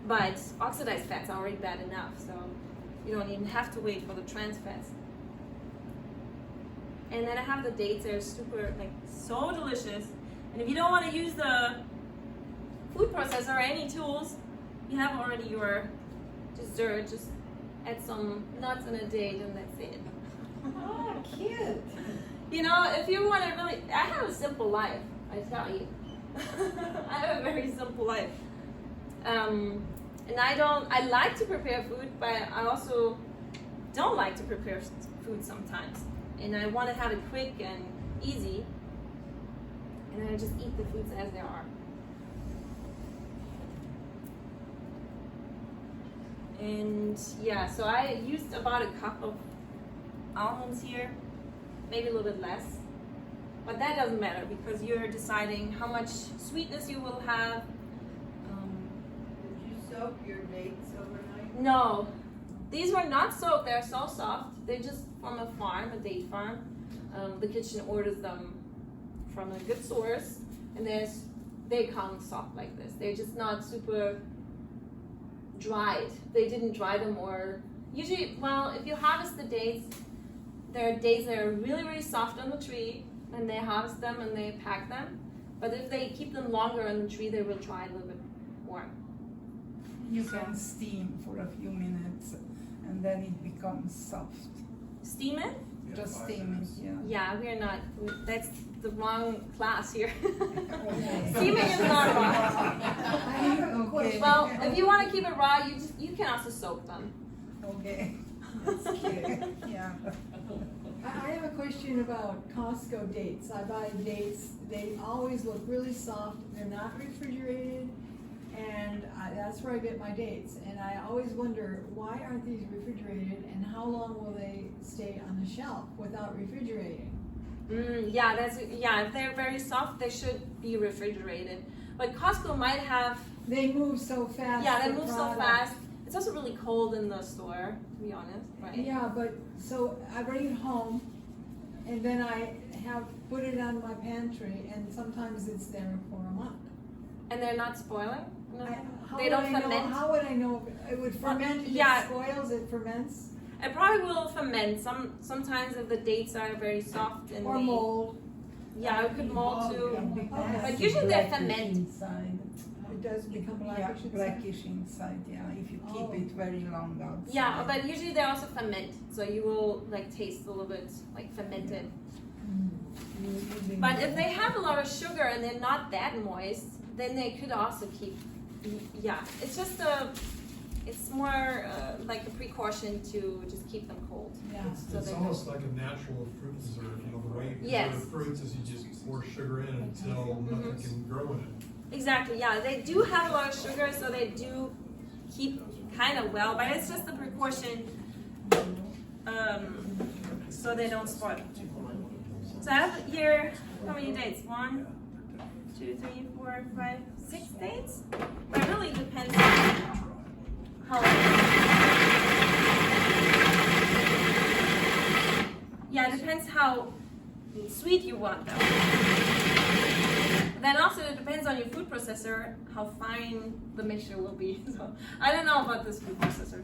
But oxidized fats are already bad enough, so you don't even have to wait for the trans fats. And then I have the dates. They're super, like, so delicious. And if you don't want to use the food processor or any tools, you have already your dessert. Just add some nuts and a date, and that's it. Oh, cute. You know, if you want to really, I have a simple life, I tell you. I have a very simple life. And I like to prepare food, but I also don't like to prepare food sometimes. And I want to have it quick and easy. And then I just eat the foods as they are. And yeah, so I used about a cup of almonds here, maybe a little bit less. But that doesn't matter because you're deciding how much sweetness you will have. Did you soak your dates overnight? No, these were not soaked. They're so soft. They're just from a farm, a date farm. The kitchen orders them from a good source, and they come soft like this. They're just not super dried. They didn't dry them, or usually, well, if you harvest the dates, there are dates that are really soft on the tree, and they harvest them and they pack them. But if they keep them longer on the tree, they will dry a little bit more. You can steam for a few minutes, and then it becomes soft. Steam it? Just steam it, yeah. Yeah, we're not. That's the wrong class here. Okay. Steaming is not raw. Okay. Well, if you want to keep it raw, you can also soak them. Okay. That's cute. Yeah. I have a question about Costco dates. I buy dates. They always look really soft. They're not refrigerated, and that's where I get my dates. And I always wonder, why aren't these refrigerated, and how long will they stay on the shelf without refrigerating? If they're very soft, they should be refrigerated. But Costco might have. They move so fast. Yeah, they move so fast. It's also really cold in the store, to be honest, right? Yeah, but so I bring it home, and then I have put it on my pantry, and sometimes it's there for a month. And they're not spoiling? No. They don't ferment. How would I know it would ferment? If it spoils, it ferments. It probably will ferment. Sometimes if the dates are very soft and mold. Yeah, it could mold too. But But usually they ferment. Inside. It does become blackish. Yeah, blackish inside. Yeah, if you keep it very long outside. Yeah, but usually they also ferment, so you will like taste a little bit like fermented. But if they have a lot of sugar and they're not that moist, then they could also keep. Yeah, it's just it's more like a precaution to just keep them cold. Yeah. It's almost like a natural fruit preserve. You know, the way you preserve fruits is you just pour sugar in until nothing can grow in it. Exactly, yeah. They do have a lot of sugar, so they do keep kind of well, but it's just a precaution so they don't spoil. So I have here, how many dates? 1, 2, 3, 4, 5, 6 dates. But it really depends on how. Yeah, it depends how sweet you want them. Then also it depends on your food processor how fine the mixture will be. So I don't know about this food processor.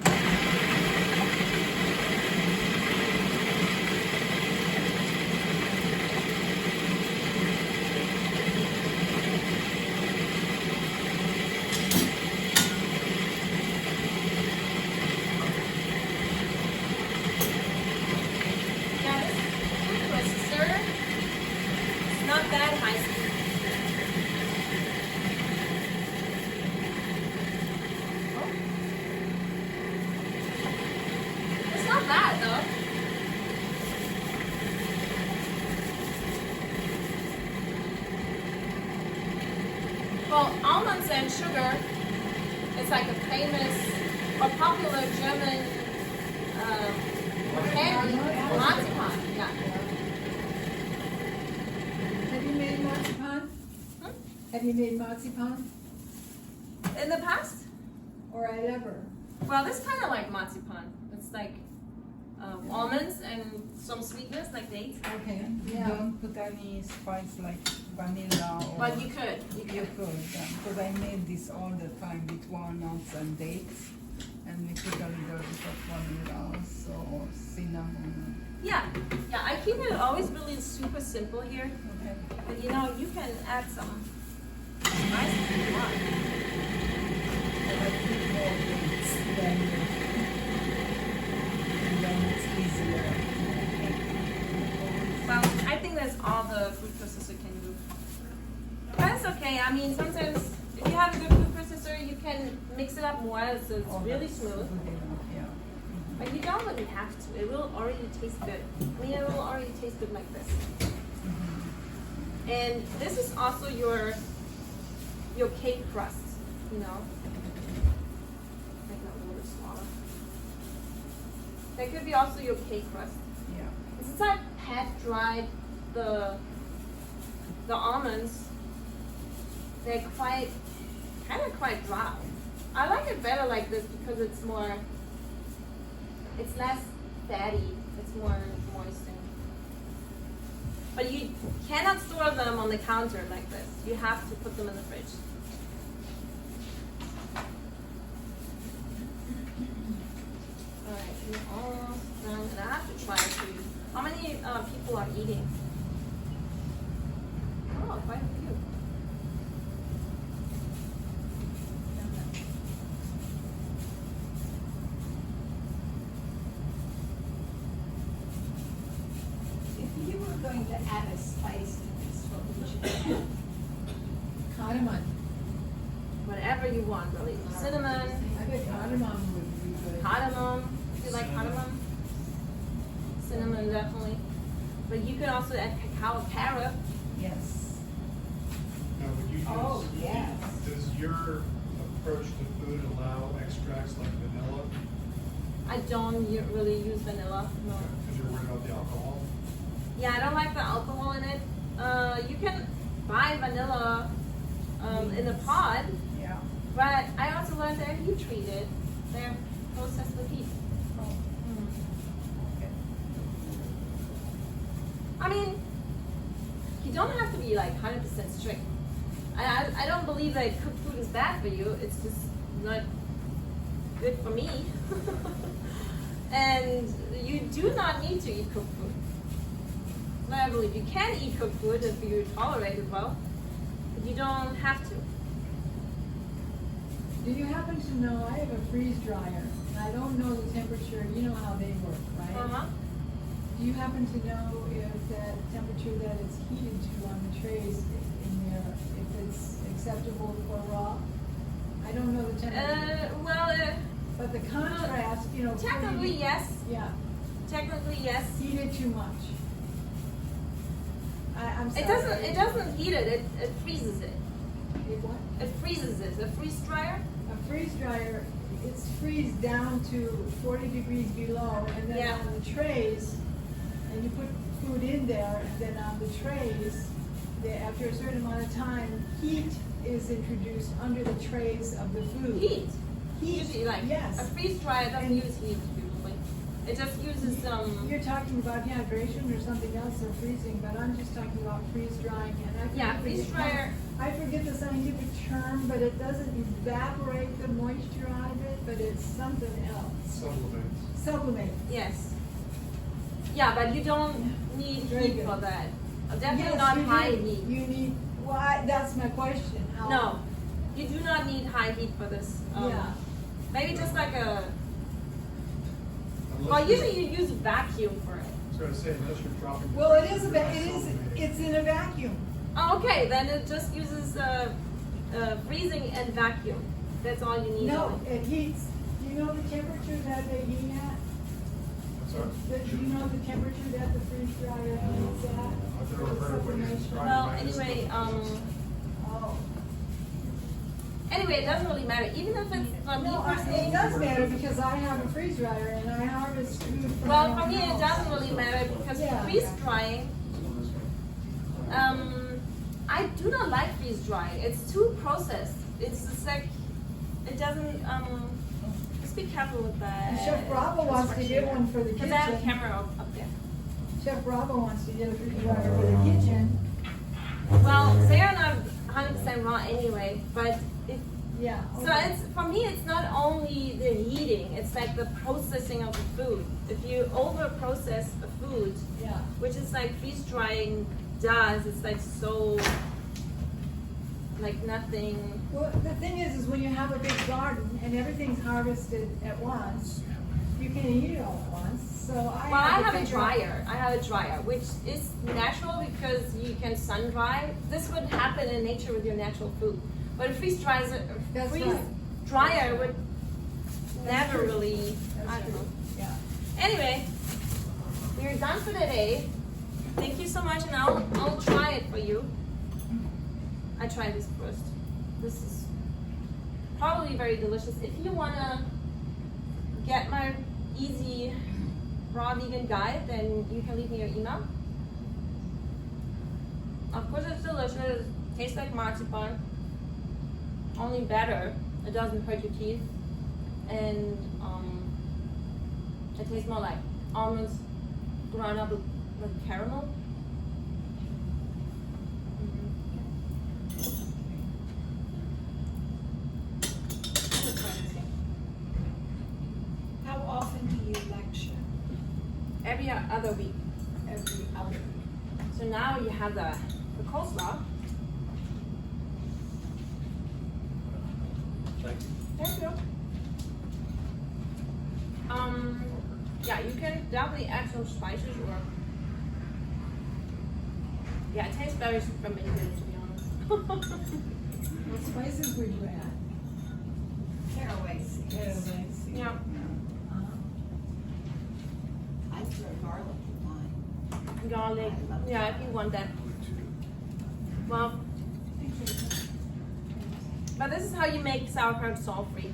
Well, almonds and sugar is like a famous or popular German candy, marzipan. Yeah. Have you made marzipan? Have you made marzipan? In the past? Or ever? Well, this kind of like marzipan. It's like almonds and some sweetness like dates. Okay. You Yeah. don't put any spice like vanilla or... But you could. You could, because I made this all the time with walnuts and dates. And we put a little bit of vanilla, so cinnamon. Yeah. Yeah, I keep it always really super simple here. Okay. But you know, you can add some spice if you want. And I put more dates, then it's easier. Well, I think that's all the food processor can do. But it's okay. I mean, sometimes if you have a good food processor, you can mix it up more so it's really smooth. Yeah. But you don't really have to. It will already taste good. I mean, it will already taste good like this. And this is also your cake crust, you know. Make that a little bit smaller. That could be also your cake crust. Yeah. Since I pat dried the almonds, they're quite dry. I like it better like this because it's less fatty, it's more moist. But you cannot store them on the counter like this. You have to put them in the fridge. Alright, we're almost done. And I have to try to. How many people are eating? Oh, quite a few. If you were going to add a spice to this, what would you add? Cardamom. Whatever you want, really. Cinnamon, I bet cardamom would be good. cardamom. If you like cardamom, cinnamon definitely. But you can also add cacao carob. Yes. Now, would you use, Oh, yes. does your approach to food allow extracts like vanilla? I don't really use vanilla. No. Because you're worried about the alcohol? Yeah, I don't like the alcohol in it. You can buy vanilla in a pod, Yeah. but I also learned they're heat treated. They're processed with heat. Okay. I mean, you don't have to be like 100% strict. I don't believe that cooked food is bad for you. It's just not good for me. And you do not need to eat cooked food. But I believe you can eat cooked food if you tolerate it well, but you don't have to. Do you happen to know, I have a freeze dryer. I don't know the temperature, you know how they work, right? Uh-huh. Do you happen to know if that temperature that it's heated to on the trays in there, if it's acceptable for raw? I don't know the temperature. But the contrast, you know. Technically, yes. Yeah, Technically, yes. heated too much. I'm sorry. It doesn't heat it. It freezes it. It what? It freezes it. A freeze dryer. A freeze dryer, it's freeze down to 40 degrees below, and then Yeah. on the trays, and you put food in there, and then on the trays, that after a certain amount of time, heat is introduced under the trays of the food. Heat. Heat, Usually, like yes. a freeze dryer doesn't And- use heat usually. It just uses You're talking about dehydration or something else or freezing, but I'm just talking about freeze drying, and I Yeah, forget freeze the- dryer. I forget the scientific term, but it doesn't evaporate the moisture out of it, but it's something else. Supplements. Sublimate. Yes. Yeah, but you don't need Very heat good. for that. Definitely Yes, not you high do. heat. You need, why, that's my question. How- No, you do not need high heat for this. Yeah. Maybe just like a. Unless Well, you're- usually you use vacuum for it. I was gonna say, unless you're dropping. Well, it is you're not it is, sublimating. it's in a vacuum. Oh, okay, then it just uses freezing and vacuum. That's all you need. No, it heats, do you know the temperature that they heat at? I'm sorry. Do you know the temperature that the freeze dryer heats at? I've never heard of what you described. Well, I just anyway, know- Oh. anyway, it doesn't really matter. Even if it's for me No, personally. it does matter because I have a freeze dryer and I harvest food from Well, my for me, it house. doesn't really matter because Yeah. freeze drying. I do not like freeze drying. It's too processed. It's just like it doesn't. Just be careful with that. And Chef Bravo wants to get one for the Because I have a kitchen. camera up there. Chef Bravo wants to get a freeze dryer for the kitchen. Well, they are not 100% raw anyway, but it. Yeah. So it's for me. It's not only the heating. It's like the processing of the food. If you over process a food, Yeah. which is like freeze drying does, it's like so. Like nothing. Well, the thing is when you have a big garden and everything's harvested at once, you can eat it all at once. So I Well, I have have to a figure out- dryer. I have a dryer, which is natural because you can sun dry. This would happen in nature with your natural food. But a freeze dryer, That's freeze right. dryer would That's never true. really. That's I don't true. know. Yeah. Anyway, we're done for today. Thank you so much, and I'll try it for you. I try this first. This is probably very delicious. If you wanna get my easy raw vegan guide, then you can leave me your email. Of course, it's delicious. Tastes like marzipan, only better. It doesn't hurt your teeth, and it tastes more like almonds ground up with caramel. How often do you lecture? Every other week. Every other week. So now you have the coleslaw. Thank you. There you go. Yeah, you can definitely add some spices or. Yeah, it tastes very fermented to be honest. What spices would you add? Caraway seeds. Yeah. I throw garlic in mine. Garlic. Yeah, if you want that. Well, but this is how you make sauerkraut salt-free,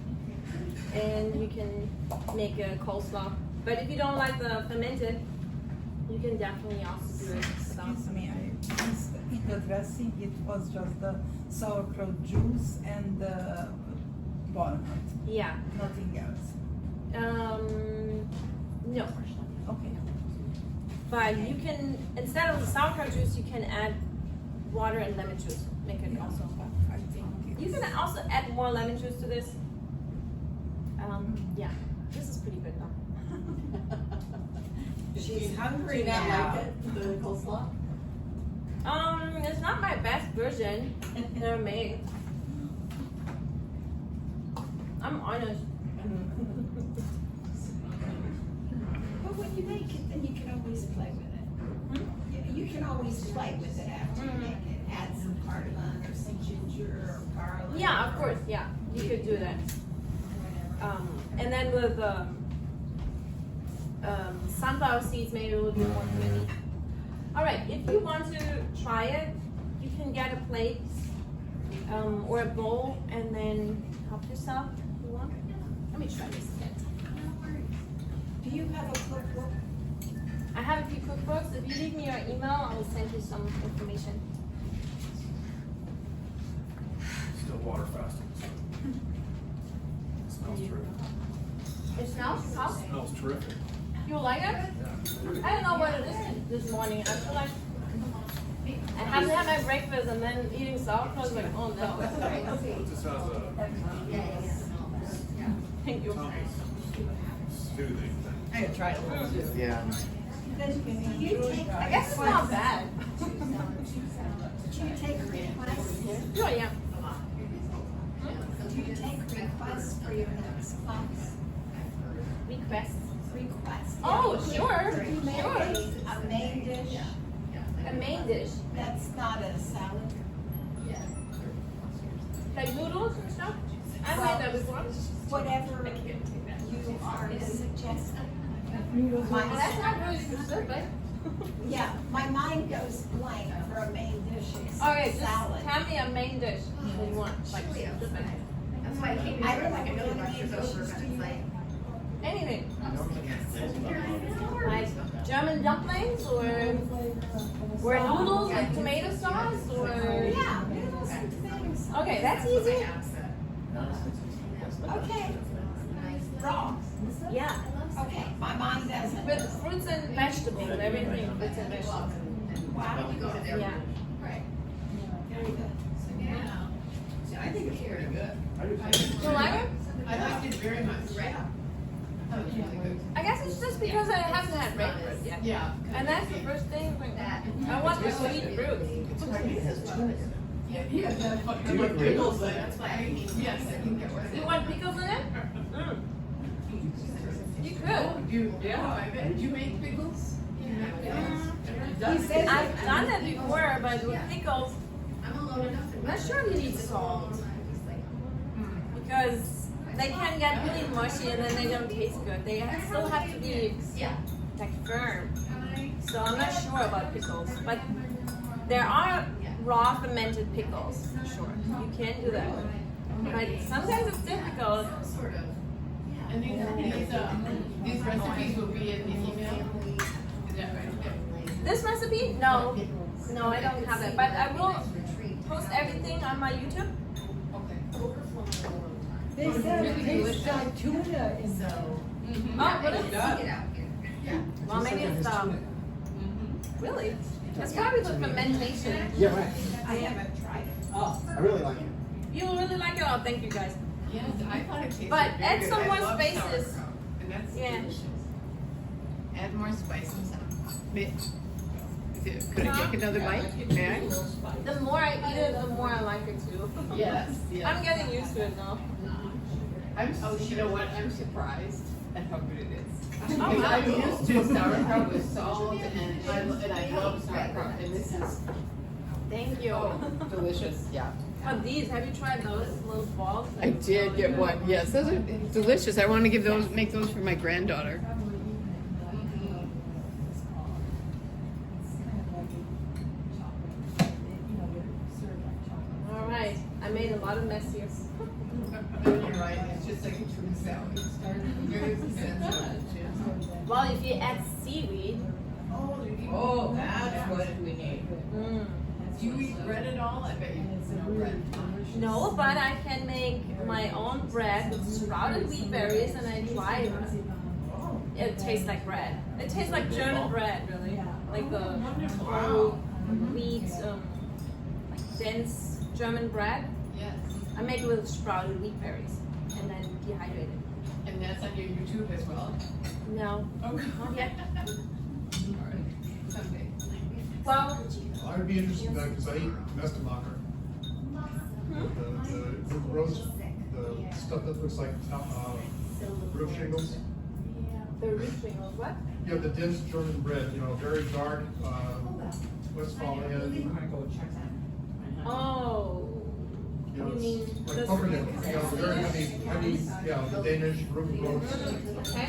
and you can make a coleslaw. But if you don't like the fermented, you can definitely also do it. Excuse me, I missed in the dressing, it was just the sauerkraut juice and the walnut, Yeah. nothing else. No. Okay. But you can, instead of the sauerkraut juice, you can add water and lemon juice. Make it also. I think You it's, can also add more lemon juice to this. Yeah, this is pretty good though. She's hungry Do you not now. like it, the coleslaw? It's not my best version that I made. I'm honest. But when you make it, then you can always play with it. You can always play with it after you make it. Add some cardamom or some ginger or garlic. Yeah, of course. Yeah, you could do that. And then with sunflower seeds, maybe it will be more creamy. All right, if you want to try it, you can get a plate or a bowl and then help yourself if you want. Let me try this again. Do you have a cookbook? I have a few cookbooks. If you leave me your email, I will send you some information. still water fasting. It smells terrific. It smells how? It smells terrific. You like it? Yeah. I don't know what it is this morning. I feel like I haven't had my breakfast and then eating sauerkraut. I was like, oh no. It just has a Thank you. soothing thing. I gotta try it a little too. Yeah. I guess it's not bad. Do you take requests? Oh yeah. Do you take requests for your next class? Requests. Requests. Oh, sure. Could you make Sure. a main dish? A main dish. That's not a salad. Like noodles and stuff? I've made that before. Whatever you are suggesting. Well, that's not really specific. Yeah, my mind goes blank for a main dish. It's Okay, just salad. tell me a main dish that you want. Like specific. That's why I came I here, don't like, I know know the what main main dishes dishes are do you like. make. Anything. Like German dumplings or noodles with tomato sauce or Yeah, noodles and tomato sauce. okay, that's easy. Okay. Raw. Yeah. Okay, my mind doesn't. With fruits and vegetables, everything fruits and vegetables. Wow. Yeah. Right. Very good. Yeah. See, I think it's very good. You like it? I liked it very much. Right. That was really good. I guess it's just because I haven't had breakfast yet. Yeah. And that's the first thing. I want the sweet fruit. Yeah, that's what, there were pickles in it. That's why I mean, yes, I think there was. You want pickles in it? Mm. You could. Oh, yeah, I bet. Do you make pickles? says I've done it before, but with pickles, I'm alone enough. I'm not sure if you need salt. Because they can get really mushy and then they don't taste good. They still have to be like firm. So I'm not sure about pickles. But there are raw fermented pickles, for sure. You can do that. But sometimes it's difficult. Sort of. And these recipes will be in the email. Is that right? This recipe? No. No, I don't have it. But I will post everything on my YouTube. Okay. They said it tastes like tuna in there. Oh, what is that? Well, maybe it's really? It's probably the fermentation. Yeah, right. I haven't tried it. Oh. I really like it. You really like it? Oh, thank you guys. Yes, I thought it tasted But very add good. some I more love spices. sauerkraut, and that's Yeah. delicious. Add more spices. Could I take another bite? May I? The more I eat it, the more I like it too. Yes, yes. I'm getting used to it now. You know what? I'm surprised at how good it is. wow. Because I'm used to sauerkraut with salt, and I love sauerkraut, and this is Thank you. delicious. Yeah. Oh, these, have you tried those little balls? I did get one. Yes, those are delicious. I want to make those for my granddaughter. All right, I made a lot of mess here. You're right. It's just like a true salad. Very sensitive. Well, if you add seaweed. Oh, that's what we need. Mm. Do you eat bread at all? I bet you know bread. No, but I can make my own bread with sprouted wheat berries and I dry it. It tastes like bread. It tastes like German bread, really. Like the whole wheat, like dense German bread. Yes. I make it with sprouted wheat berries and then dehydrate it. And that's on your YouTube as well? No, Oh, not yet. All right. Someday. Well, I'd be interested in that because I eat Mestemacher. The roast, the stuff that looks like roof shingles. the roof shingles, what? You have the dense German bread, very dark, Westphalian. Oh. You mean Like this? pumpernickel, very heavy, the Danish roof roast. Okay.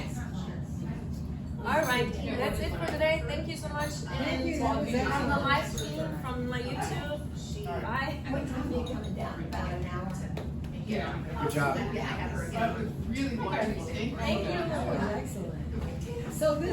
All right, that's it for today. Thank you so much. And on the live stream from my YouTube. Bye. What time are you coming down? About an hour? Yeah. Good job. I was really wonderful. Thank you. Excellent. So this